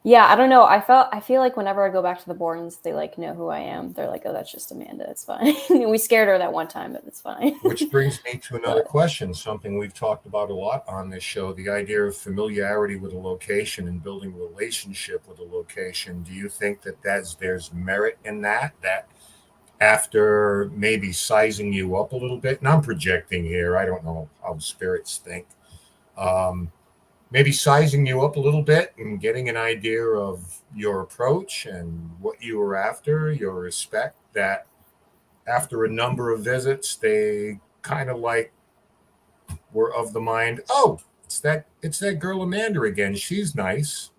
yeah, I don't know. I feel like whenever I go back to the Bordens, they like know who I am. They're like, oh, that's just Amanda. It's fine. We scared her that one time, but it's fine. Which brings me to another question, something we've talked about a lot on this show, the idea of familiarity with a location and building a relationship with a location. Do you think that there's merit in that after maybe sizing you up a little bit, and I'm projecting here, I don't know how spirits think, maybe sizing you up a little bit and getting an idea of your approach and what you were after, your respect, that after a number of visits, they kind of like were of the mind, oh, it's that girl Amanda again. She's nice.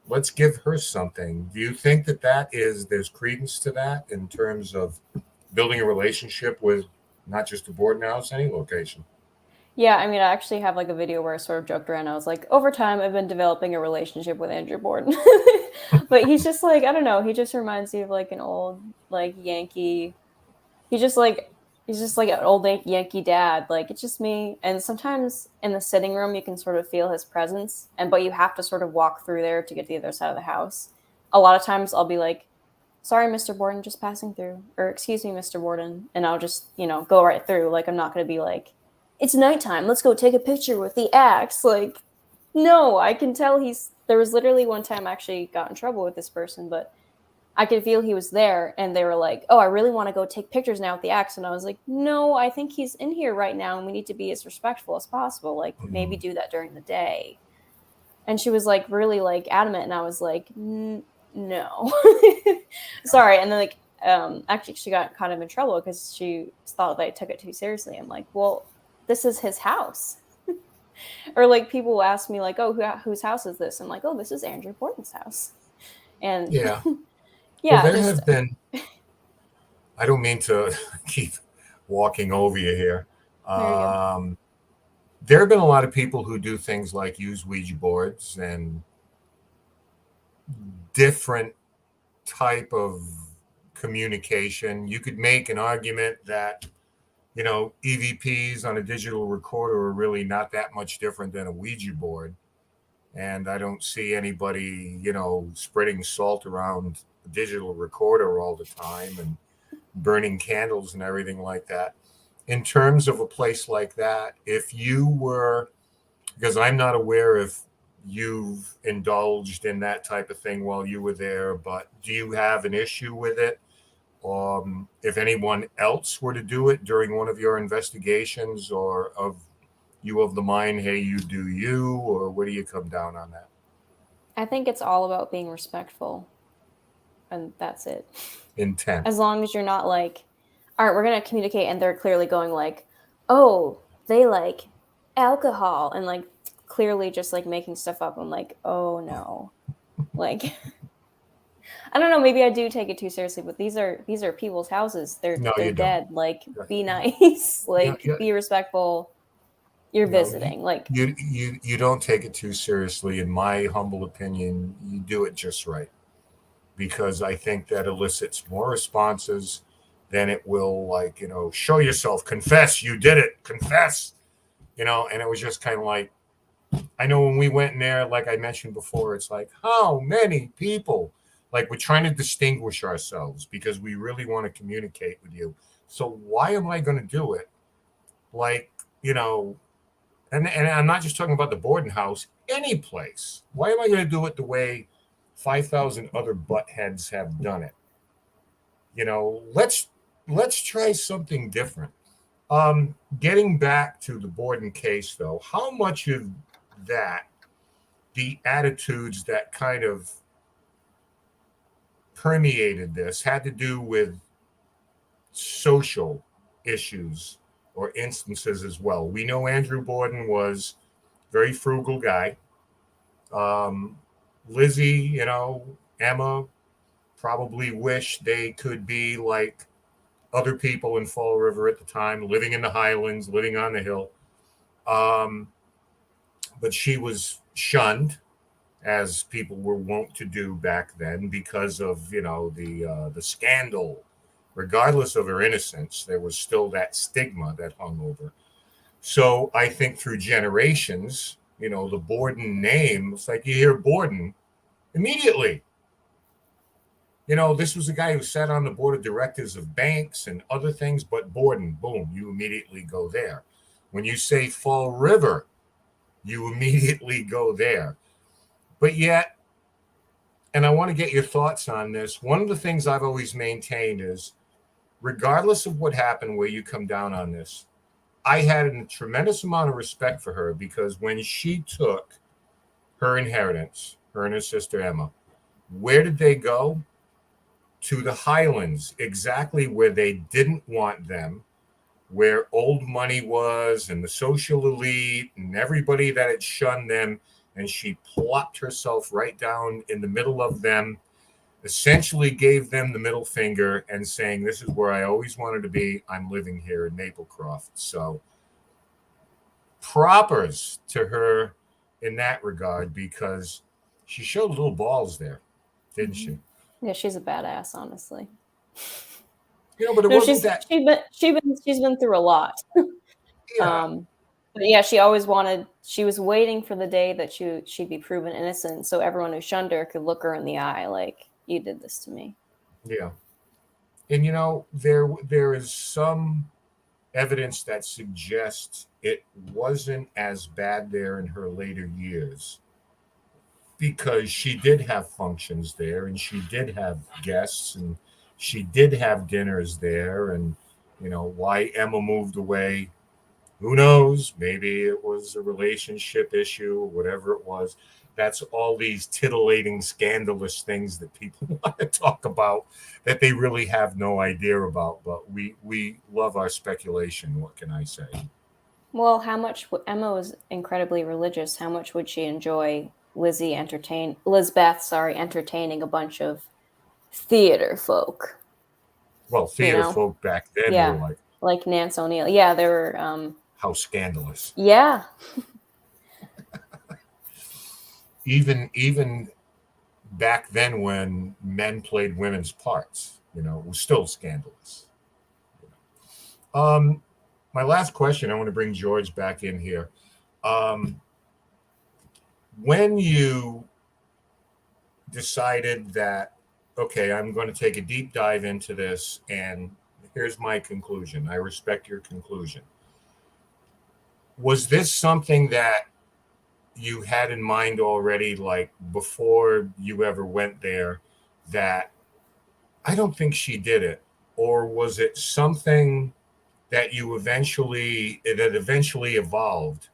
Let's give her something. Do you think there's credence to that in terms of building a relationship with not just a Borden house, any location? Yeah, I mean, I actually have like a video where I sort of joked around. I was like, over time, I've been developing a relationship with Andrew Borden. But he's just like, I don't know. He just reminds me of like an old like Yankee. He's just like an old Yankee dad. Like, it's just me. And sometimes in the sitting room, you can sort of feel his presence. But you have to sort of walk through there to get to the other side of the house. A lot of times I'll be like, sorry, Mr. Borden, just passing through. Or excuse me, Mr. Borden. And I'll just, go right through. Like, I'm not going to be like, it's nighttime. Let's go take a picture with the axe. Like, no, I can tell there was literally one time I actually got in trouble with this person, but I could feel he was there and they were like, oh, I really want to go take pictures now with the axe. And I was like, no, I think he's in here right now and we need to be as respectful as possible. Like, maybe do that during the day. And she was like really like adamant. And I was like, no, sorry. And then like, actually she got kind of in trouble because she thought that I took it too seriously. I'm like, well, this is his house. Or like people will ask me like, oh, whose house is this? I'm like, oh, this is Andrew Borden's house. And yeah. Yeah. Well, there have been, I don't mean to keep walking over you here. There have been a lot of people who do things like use Ouija boards and different type of communication. You could make an argument that, EVPs on a digital recorder are really not that much different than a Ouija board. And I don't see anybody, spreading salt around a digital recorder all the time and burning candles and everything like that. In terms of a place like that, if you were, because I'm not aware if you've indulged in that type of thing while you were there, but do you have an issue with it? If anyone else were to do it during one of your investigations, or of the mind, hey, you do you, or where do you come down on that? I think it's all about being respectful. And that's it. Intent. As long as you're not like, all right, we're going to communicate. And they're clearly going like, oh, they like alcohol. And like clearly just like making stuff up. I'm like, oh no. Like, I don't know. Maybe I do take it too seriously, but these are people's houses. They're dead. Don't. Like, be nice. Like, be respectful. You're visiting. Like, you don't take it too seriously. In my humble opinion, you do it just right, because I think that elicits more responses than it will, like, show yourself, confess, you did it, confess, and it was just kind of like, I know when we went in there, like I mentioned before, it's like, how many people? Like, we're trying to distinguish ourselves because we really want to communicate with you. So why am I going to do it? Like, you know, and I'm not just talking about the Borden house, any place. Why am I going to do it the way 5,000 other buttheads have done it? You know, let's try something different. Getting back to the Borden case, though, how much of that, the attitudes that kind of permeated this, had to do with social issues or instances as well? We know Andrew Borden was a very frugal guy. Lizzie, you know, Emma probably wish they could be like other people in Fall River at the time, living in the Highlands, living on the hill. But she was shunned, as people were wont to do back then, because of, you know, the scandal. Regardless of her innocence, there was still that stigma that hung over. So I think through generations, you know, the Borden name, it's like you hear Borden immediately. You know, this was a guy who sat on the board of directors of banks and other things, but Borden, boom, you immediately go there. When you say Fall River, you immediately go there. But yet, and I want to get your thoughts on this, one of the things I've always maintained is, regardless of what happened, where you come down on this, I had a tremendous amount of respect for her, because when she took her inheritance, her and her sister Emma, where did they go? To the Highlands, exactly where they didn't want them, where old money was and the social elite and everybody that had shunned them. And she plopped herself right down in the middle of them, essentially gave them the middle finger and saying, this is where I always wanted to be. I'm living here in Maplecroft. So propers to her in that regard, because she showed little balls there, didn't she? Yeah, she's a badass, honestly. You know, but it wasn't that. She's been through a lot. Yeah. But yeah, she always wanted. She was waiting for the day that she'd be proven innocent, so everyone who shunned her could look her in the eye, like, you did this to me. Yeah. And you know, there is some evidence that suggests it wasn't as bad there in her later years, because she did have functions there, and she did have guests, and she did have dinners there. And you know, why Emma moved away, who knows? Maybe it was a relationship issue or whatever it was. That's all these titillating, scandalous things that people want to talk about that they really have no idea about. But we love our speculation. What can I say? Well, Emma was incredibly religious. How much would she enjoy Lizbeth entertaining a bunch of theater folk? Well, theater folk back then were like Nance O'Neill. Yeah, they were. How scandalous. Yeah. Even back then, when men played women's parts, you know, it was still scandalous. My last question, I want to bring George back in here. When you decided that, okay, I'm going to take a deep dive into this, and here's my conclusion. I respect your conclusion. Was this something that you had in mind already, like before you ever went there, that I don't think she did it? Or was it something that eventually evolved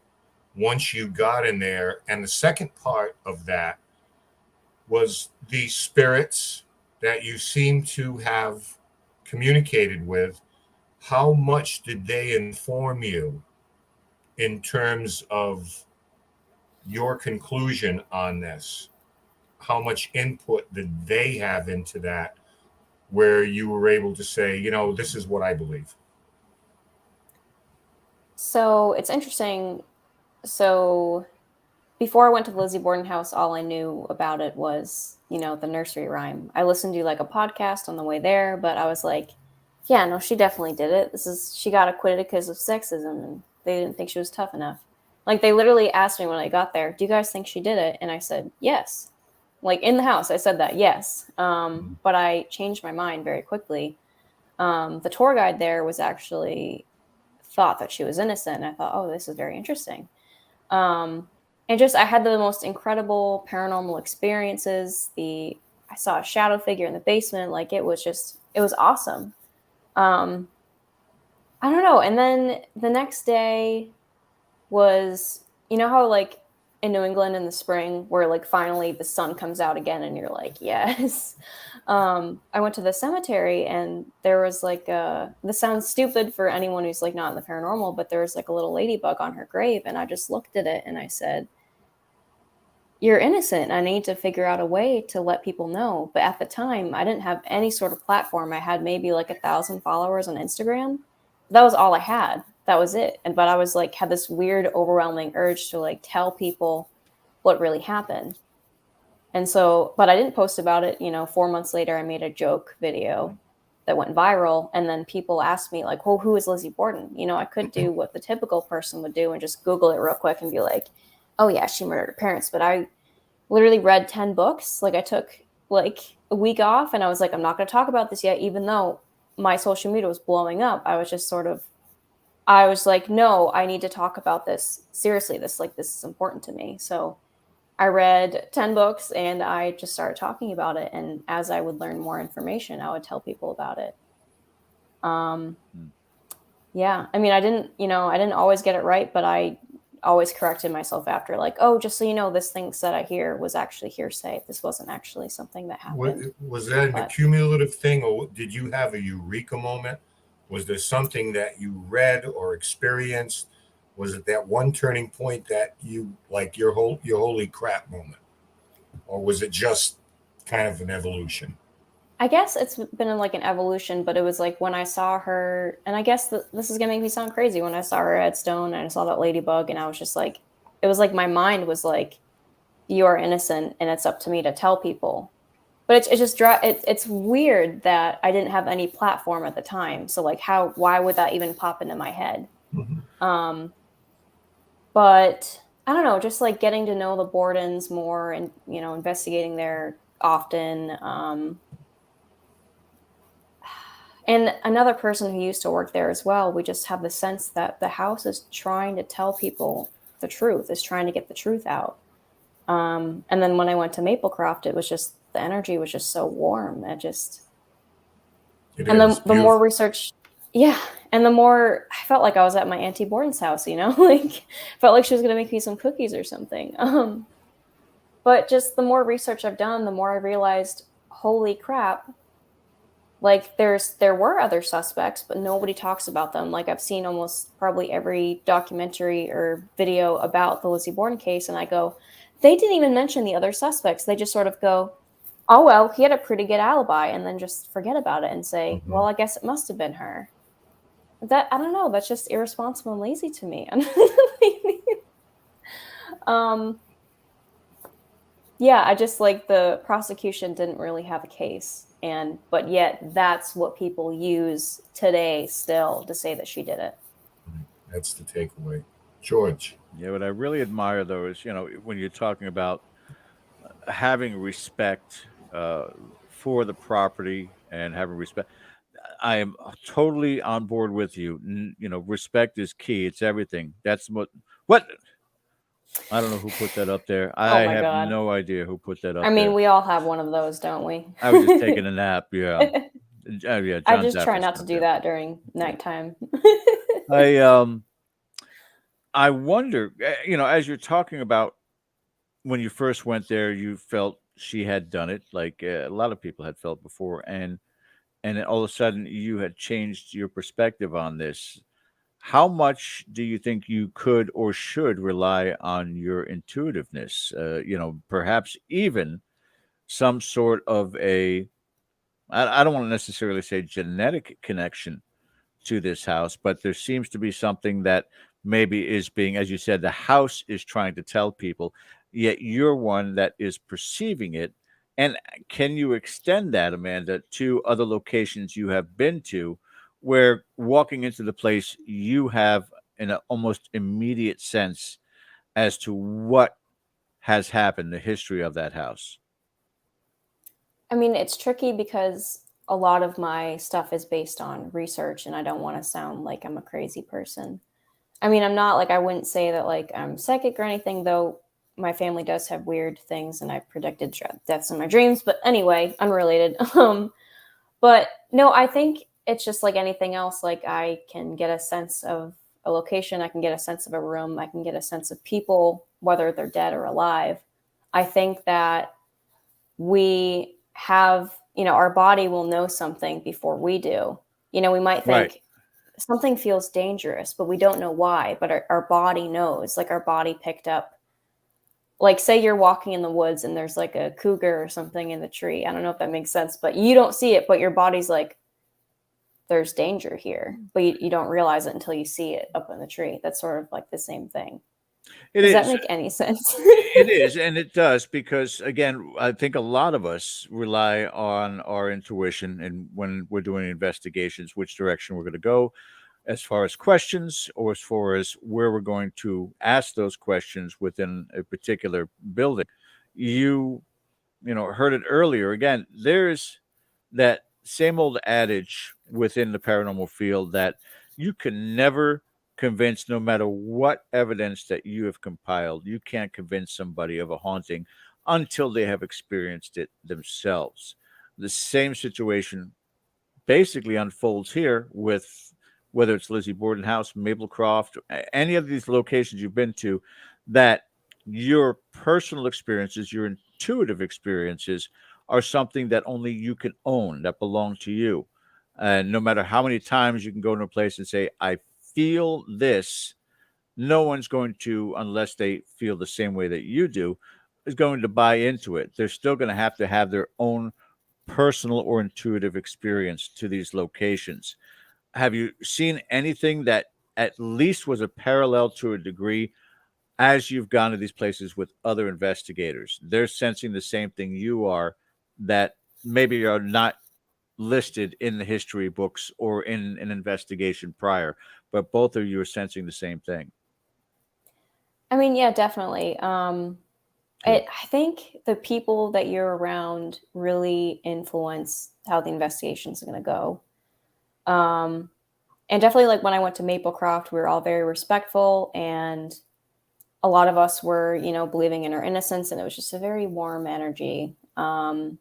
once you got in there? And the second part of that was the spirits that you seem to have communicated with. How much did they inform you in terms of your conclusion on this? How much input did they have into that, where you were able to say, you know, this is what I believe? So it's interesting. So before I went to the Lizzie Borden house, all I knew about it was, you know, the nursery rhyme. I listened to like a podcast on the way there, but I was like, yeah, no, she definitely did it. She got acquitted because of sexism, and they didn't think she was tough enough. Like, they literally asked me when I got there, do you guys think she did it? And I said, yes. Like, in the house, I said that, yes. But I changed my mind very quickly. The tour guide there was actually thought that she was innocent. And I thought, oh, this is very interesting. And just, I had the most incredible paranormal experiences. I saw a shadow figure in the basement. Like, it was awesome. I don't know. And then the next day was, you know how like in New England in the spring where like finally the sun comes out again and you're like, yes. I went to the cemetery and there was like this sounds stupid for anyone who's like not in the paranormal, but there was like a little ladybug on her grave. And I just looked at it and I said, you're innocent. I need to figure out a way to let people know. But at the time, I didn't have any sort of platform. I had maybe like 1,000 followers on Instagram. That was all I had. That was it. But I was like, had this weird, overwhelming urge to like tell people what really happened. And so, but I didn't post about it. 4 months later, I made a joke video that went viral. And then people asked me like, well, who is Lizzie Borden? I could do what the typical person would do and just Google it real quick and be like, oh yeah, she murdered her parents. But I literally read 10 books. Like I took like a week off and I was like, I'm not going to talk about this yet. Even though my social media was blowing up, I was just I was like, no, I need to talk about this seriously. This is important to me. So I read 10 books and I just started talking about it. And as I would learn more information, I would tell people about it. Yeah. I mean, I didn't always get it right, but I always corrected myself after, like, oh, just so you know, this thing that I hear was actually hearsay. This wasn't actually something that happened. Was that an accumulative thing, or did you have a eureka moment? Was there something that you read or experienced? Was it that one turning point that you like your holy crap moment, or was it just kind of an evolution? I guess it's been like an evolution, but it was like when I saw her, and I guess this is gonna make me sound crazy. When I saw her headstone and I saw that ladybug, and I was just like, it was like my mind was like, you are innocent, and it's up to me to tell people. But it's weird that I didn't have any platform at the time. So like, why would that even pop into my head? Mm-hmm. But I don't know, just like getting to know the Bordens more, and investigating there often. And another person who used to work there as well, we just have the sense that the house is trying to tell people the truth, is trying to get the truth out. And then when I went to Maplecroft, it was just, the energy was just so warm. The more research, yeah. And the more I felt like I was at my Auntie Borden's house, like felt like she was going to make me some cookies or something. But just the more research I've done, the more I realized, holy crap, like there were other suspects, but nobody talks about them. Like I've seen almost probably every documentary or video about the Lizzie Borden case, and I go, they didn't even mention the other suspects. They just sort of go, oh, well, he had a pretty good alibi, and then just forget about it and say, well, I guess it must have been her. That, I don't know, that's just irresponsible and lazy to me. Yeah, I just like the prosecution didn't really have a case. But yet that's what people use today still to say that she did it. That's the takeaway. George. Yeah, what I really admire though is, when you're talking about having respect for the property and having respect, I am totally on board with you. Respect is key. It's everything. That's what I don't know who put that up there. I have God. No idea who put that up there. I mean, we all have one of those, don't we? I was just taking a nap. Yeah. Yeah. I just try not to do that during nighttime. I wonder, as you're talking about when you first went there, you felt she had done it, like a lot of people had felt before, and then all of a sudden you had changed your perspective on this. How much do you think you could or should rely on your intuitiveness? Perhaps even some sort of I don't want to necessarily say genetic connection to this house, but there seems to be something that maybe is being, as you said, the house is trying to tell people, yet you're one that is perceiving it. And can you extend that, Amanda, to other locations you have been to, where walking into the place, you have an almost immediate sense as to what has happened, the history of that house? I mean, it's tricky because a lot of my stuff is based on research, and I don't want to sound like I'm a crazy person. I mean, I'm not, like, I wouldn't say that like I'm psychic or anything, though my family does have weird things and I predicted deaths in my dreams. But anyway, unrelated. But no, I think it's just like anything else. Like, I can get a sense of a location, I can get a sense of a room, I can get a sense of people, whether they're dead or alive. I think that we have, our body will know something before we do. We might Right. think something feels dangerous, but we don't know why. But our body knows, like our body picked up, like say you're walking in the woods and there's like a cougar or something in the tree. I don't know if that makes sense, but you don't see it, but your body's like, there's danger here, but you don't realize it until you see it up in the tree. That's sort of like the same thing. Does that make any sense? It is, and it does, because again, I think a lot of us rely on our intuition, and when we're doing investigations, which direction we're going to go, as far as questions, or as far as where we're going to ask those questions within a particular building. You, heard it earlier. Again, there's that same old adage within the paranormal field that you can never convince, no matter what evidence that you have compiled, you can't convince somebody of a haunting until they have experienced it themselves. The same situation basically unfolds here with whether it's Lizzie Borden House, Maplecroft, any of these locations you've been to, that your personal experiences, your intuitive experiences are something that only you can own, that belong to you. And no matter how many times you can go to a place and say, I feel this, no one's going to, unless they feel the same way that you do, is going to buy into it. They're still going to have their own personal or intuitive experience to these locations. Have you seen anything that at least was a parallel to a degree as you've gone to these places with other investigators? They're sensing the same thing you are, that maybe are not listed in the history books or in an investigation prior, but both of you are sensing the same thing. I mean, yeah, definitely. I think the people that you're around really influence how the investigations are going to go. And definitely, like when I went to Maplecroft, we were all very respectful, and a lot of us were, believing in our innocence, and it was just a very warm energy. And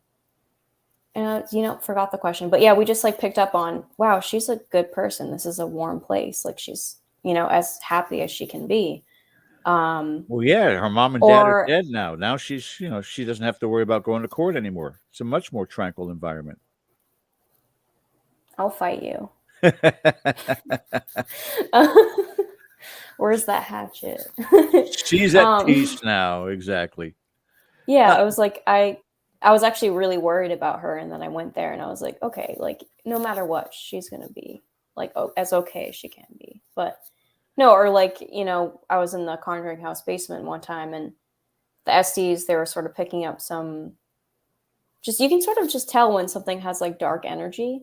forgot the question, but yeah, we just like picked up on, wow, she's a good person. This is a warm place. Like she's, as happy as she can be. Well, yeah, her mom and dad are dead now. Now she's, she doesn't have to worry about going to court anymore. It's a much more tranquil environment. I'll fight you. Where's that hatchet? She's at peace now. Exactly. Yeah, I was like, I was actually really worried about her, and then I went there and I was like, okay, like no matter what, she's gonna be like as okay as she can be. But no, or like, I was in the Conjuring House basement one time, and the SDs, they were sort of picking up some, just, you can sort of just tell when something has like dark energy,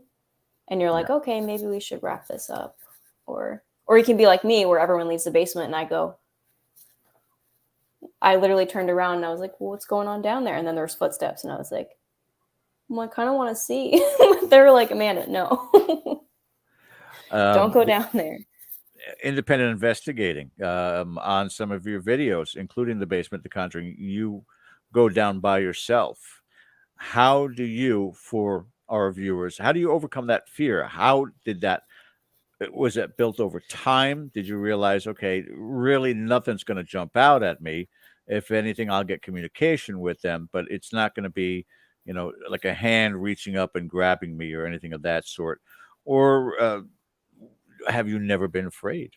and you're like, okay, maybe we should wrap this up. Or you can be like me, where everyone leaves the basement and I literally turned around and I was like, well, what's going on down there? And then there was footsteps, and I was like, well, I kind of want to see. They were like, Amanda, no. Don't go down there. Independent investigating on some of your videos, including the basement, The Conjuring, you go down by yourself. How do you, for our viewers, how do you overcome that fear? How did that, was it built over time? Did you realize, okay, really nothing's going to jump out at me? If anything, I'll get communication with them, but it's not going to be, like a hand reaching up and grabbing me or anything of that sort. Or have you never been afraid?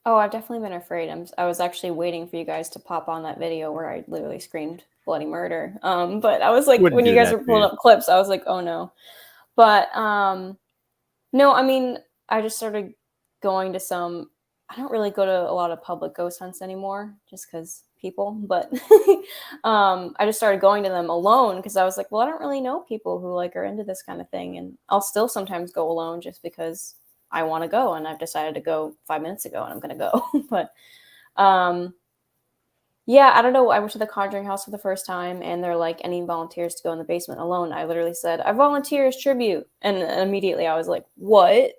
Oh, I've definitely been afraid. I was actually waiting for you guys to pop on that video where I literally screamed bloody murder. But I was like, when you guys were pulling up clips, I was like, oh no. But no, I mean, I just started going to I don't really go to a lot of public ghost hunts anymore, just because people, but I just started going to them alone, because I was like, well, I don't really know people who like are into this kind of thing, and I'll still sometimes go alone just because I want to go, and I've decided to go 5 minutes ago, and I'm going to go. But Yeah, I don't know. I went to the Conjuring house for the first time, and they're like, any volunteers to go in the basement alone? I literally said, I volunteer as tribute. And immediately I was like, what?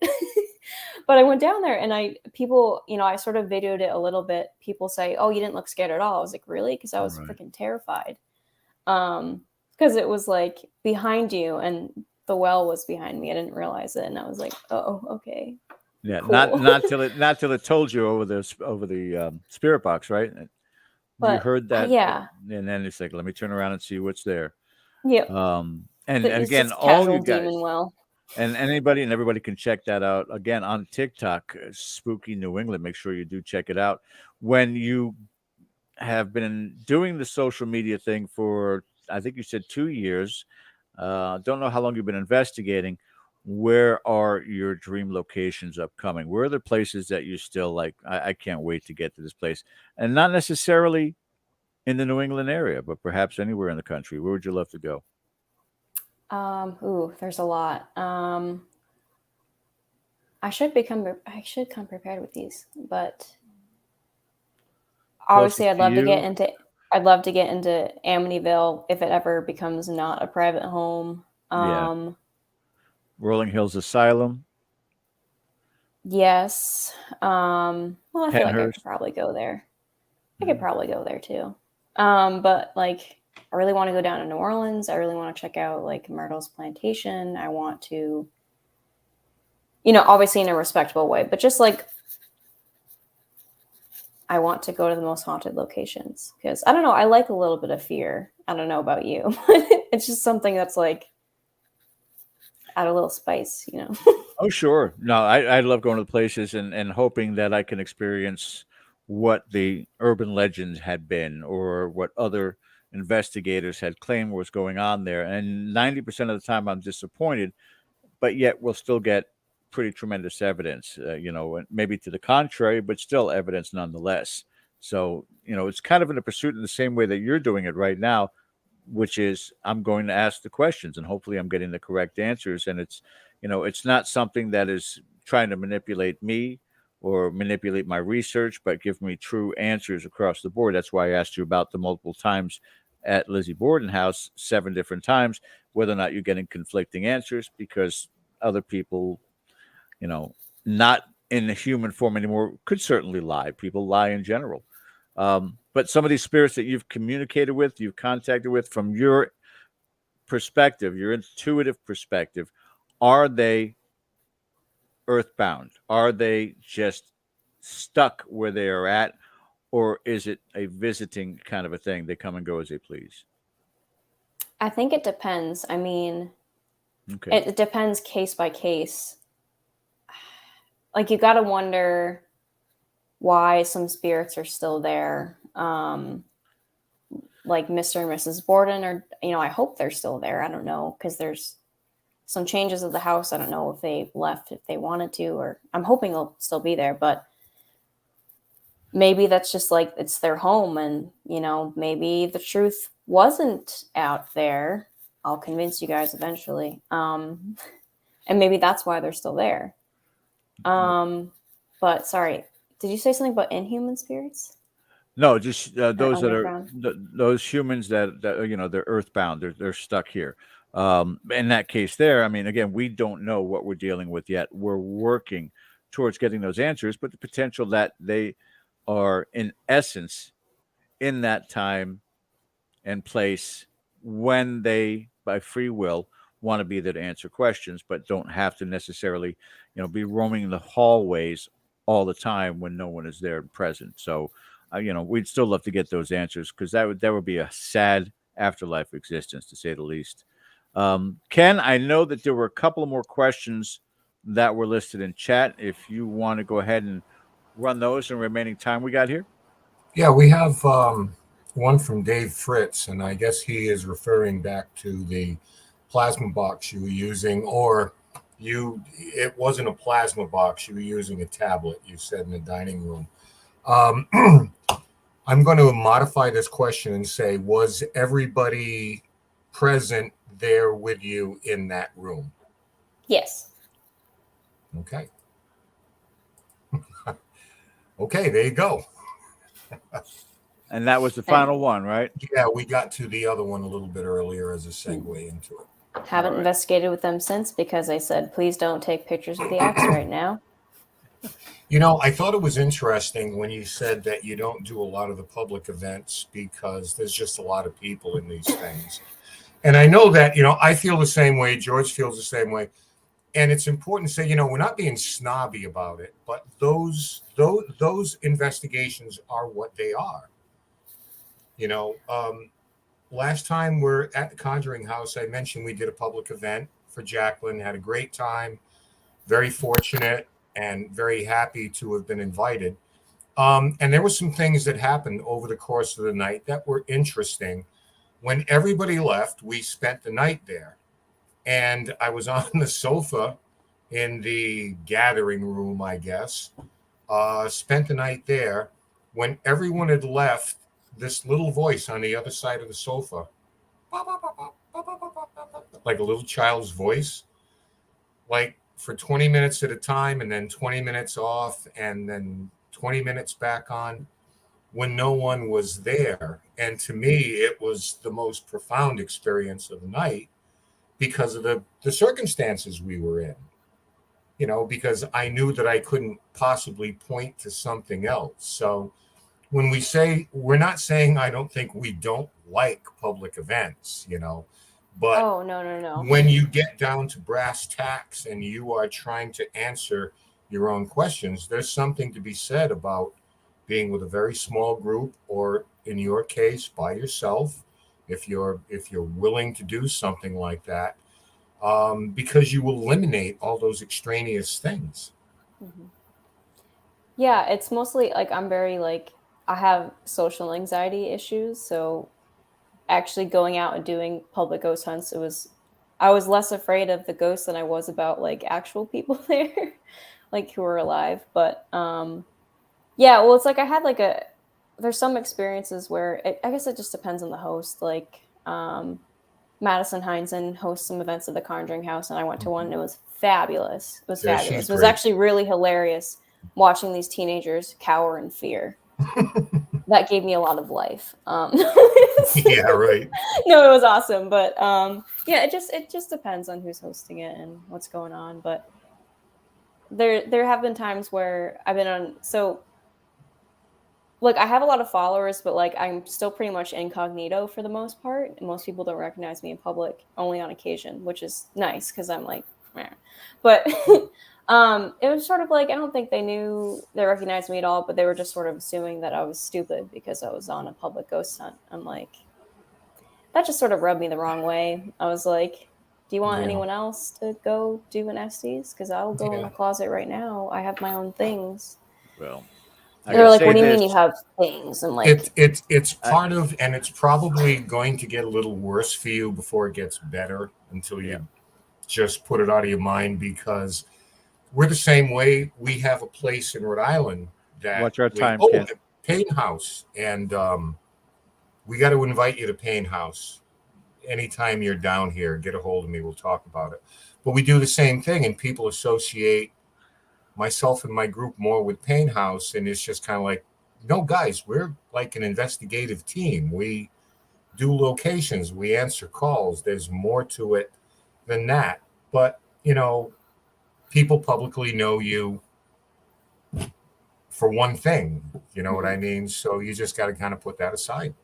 But I went down there, and people, I sort of videoed it a little bit. People say, oh, you didn't look scared at all. I was like, really? Because I was freaking terrified. Because it was like behind you, and the well was behind me. I didn't realize it, and I was like, oh, okay. Yeah, Cool. not till it told you over the spirit box, right? You heard that, yeah. and then it's like, let me turn around and see what's there. Yep. And It's again, just all casual you guys, demon well. and anybody and everybody can check that out again on TikTok, Spooky New England. Make sure you do check it out. When you have been doing the social media thing for, I think you said 2 years. Don't know how long you've been investigating. Where are your dream locations upcoming? Where are the places that you still like? I can't wait to get to this place, and not necessarily in the New England area, but perhaps anywhere in the country. Where would you love to go? There's a lot. I should come prepared with these, but obviously I'd love to get into Amityville if it ever becomes not a private home. Rolling Hills Asylum. Yes. Well, I feel like I could probably go there. I could probably go there too. But like, I really want to go down to New Orleans. I really want to check out like Myrtle's plantation. I want to, obviously in a respectable way, but just like, I want to go to the most haunted locations because I don't know. I like a little bit of fear. I don't know about you. It's just something that's like, add a little spice, Oh, sure. No, I love going to the places and hoping that I can experience what the urban legends had been or what other investigators had claimed was going on there. And 90% of the time I'm disappointed, but yet we'll still get pretty tremendous evidence, and maybe to the contrary, but still evidence nonetheless. So, it's kind of in a pursuit in the same way that you're doing it right now, which is I'm going to ask the questions and hopefully I'm getting the correct answers. And it's not something that is trying to manipulate me or manipulate my research, but give me true answers across the board. That's why I asked you about the multiple times at Lizzie Borden house, 7 different times, whether or not you're getting conflicting answers, because other people, not in the human form anymore, could certainly lie. People lie in general. But some of these spirits that you've communicated with, you've contacted with, from your perspective, your intuitive perspective, are they earthbound? Are they just stuck where they are at? Or is it a visiting kind of a thing? They come and go as they please. I think it depends. I mean, okay. It depends case by case. Like, you got to wonder why some spirits are still there. Like Mr. and Mrs. Borden, or, I hope they're still there. I don't know, because there's some changes of the house. I don't know if they left, if they wanted to, or I'm hoping they'll still be there, but maybe that's just like, it's their home. And, maybe the truth wasn't out there. I'll convince you guys eventually. And maybe that's why they're still there. But sorry, did you say something about inhuman spirits? No, just those that are those humans that they're earthbound. They're stuck here. In that case, there. I mean, again, we don't know what we're dealing with yet. We're working towards getting those answers, but the potential that they are, in essence, in that time and place when they, by free will, want to be there to answer questions, but don't have to necessarily, be roaming the hallways all the time when no one is there present. So, we'd still love to get those answers, because that would be a sad afterlife existence, to say the least. Ken, I know that there were a couple of more questions that were listed in chat. If you want to go ahead and run those in the remaining time we got here. Yeah, we have one from Dave Fritz, and I guess he is referring back to the plasma box you were using, or it wasn't a plasma box, you were using a tablet, you said, in the dining room. I'm going to modify this question and say, was everybody present there with you in that room? Yes. Okay. Okay, there you go. And that was the final one, right? Yeah, we got to the other one a little bit earlier as a segue into it. Haven't investigated with them since because I said, please don't take pictures of the axe right now. You know, I thought it was interesting when you said that you don't do a lot of the public events because there's just a lot of people in these things. And I know that, you know, I feel the same way. George feels the same way. And it's important to say, you know, we're not being snobby about it, but those investigations are what they are. You know, last time we're at the Conjuring House, I mentioned we did a public event for Jacqueline, had a great time, very fortunate and very happy to have been invited. And there were some things that happened over the course of the night that were interesting. When everybody left, we spent the night there. And I was on the sofa in the gathering room, I guess, spent the night there. When everyone had left, this little voice on the other side of the sofa, like a little child's voice, like for 20 minutes at a time, and then 20 minutes off, and then 20 minutes back on, when no one was there. And to me, it was the most profound experience of the night because of the circumstances we were in, you know, because I knew that I couldn't possibly point to something else. So when we say, we're not saying I don't think we don't like public events, you know, but no. When you get down to brass tacks and you are trying to answer your own questions, there's something to be said about being with a very small group, or in your case, by yourself, if you're willing to do something like that, because you eliminate all those extraneous things. Mm-hmm. Yeah, it's mostly like I'm very like I have social anxiety issues, so actually going out and doing public ghost hunts, I was less afraid of the ghosts than I was about like actual people there, like who were alive. But yeah, well, it's like I had like there's some experiences where I guess it just depends on the host. Like Madison Heinzen hosts some events at the Conjuring House, and I went to one and it was fabulous. It was fabulous. It was actually really hilarious watching these teenagers cower in fear. That gave me a lot of life. Yeah, right. No, it was awesome. But yeah, it just depends on who's hosting it and what's going on. But there have been times where I've been on, so like I have a lot of followers, but like I'm still pretty much incognito for the most part. And most people don't recognize me in public, only on occasion, which is nice because I'm like, meh. But it was sort of like, I don't think they recognized me at all, but they were just sort of assuming that I was stupid because I was on a public ghost hunt. I'm like, that just sort of rubbed me the wrong way. I was like, do you want anyone else to go do an Estes? Because I'll go in the closet right now. I have my own things. Well, they're like, what do you mean you have things? I'm like, it's part of, and it's probably going to get a little worse for you before it gets better until you just put it out of your mind, because we're the same way. We have a place in Rhode Island that what's our time? Payne House, and we got to invite you to Payne House. Anytime you're down here, get a hold of me. We'll talk about it. But we do the same thing, and people associate myself and my group more with Payne House, and it's just kind of like, no, guys, we're like an investigative team. We do locations, we answer calls. There's more to it than that. But you know, people publicly know you for one thing. You know what I mean? So you just got to kind of put that aside.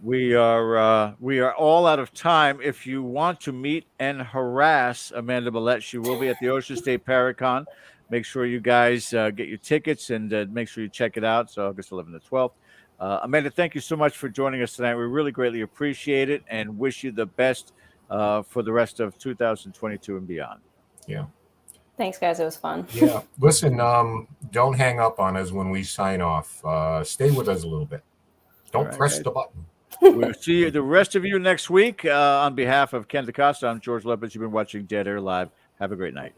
We are all out of time. If you want to meet and harass Amanda Millette, she will be at the Ocean State Paracon. Make sure you guys get your tickets and make sure you check it out. So August 11th to 12th. Amanda, thank you so much for joining us tonight. We really greatly appreciate it and wish you the best for the rest of 2022 and beyond. Yeah. Thanks, guys. It was fun. Yeah. Listen, don't hang up on us when we sign off. Stay with us a little bit. Don't press the button. We'll see you, the rest of you, next week. On behalf of Ken DaCosta, I'm George Lepage. You've been watching Dead Air Live. Have a great night.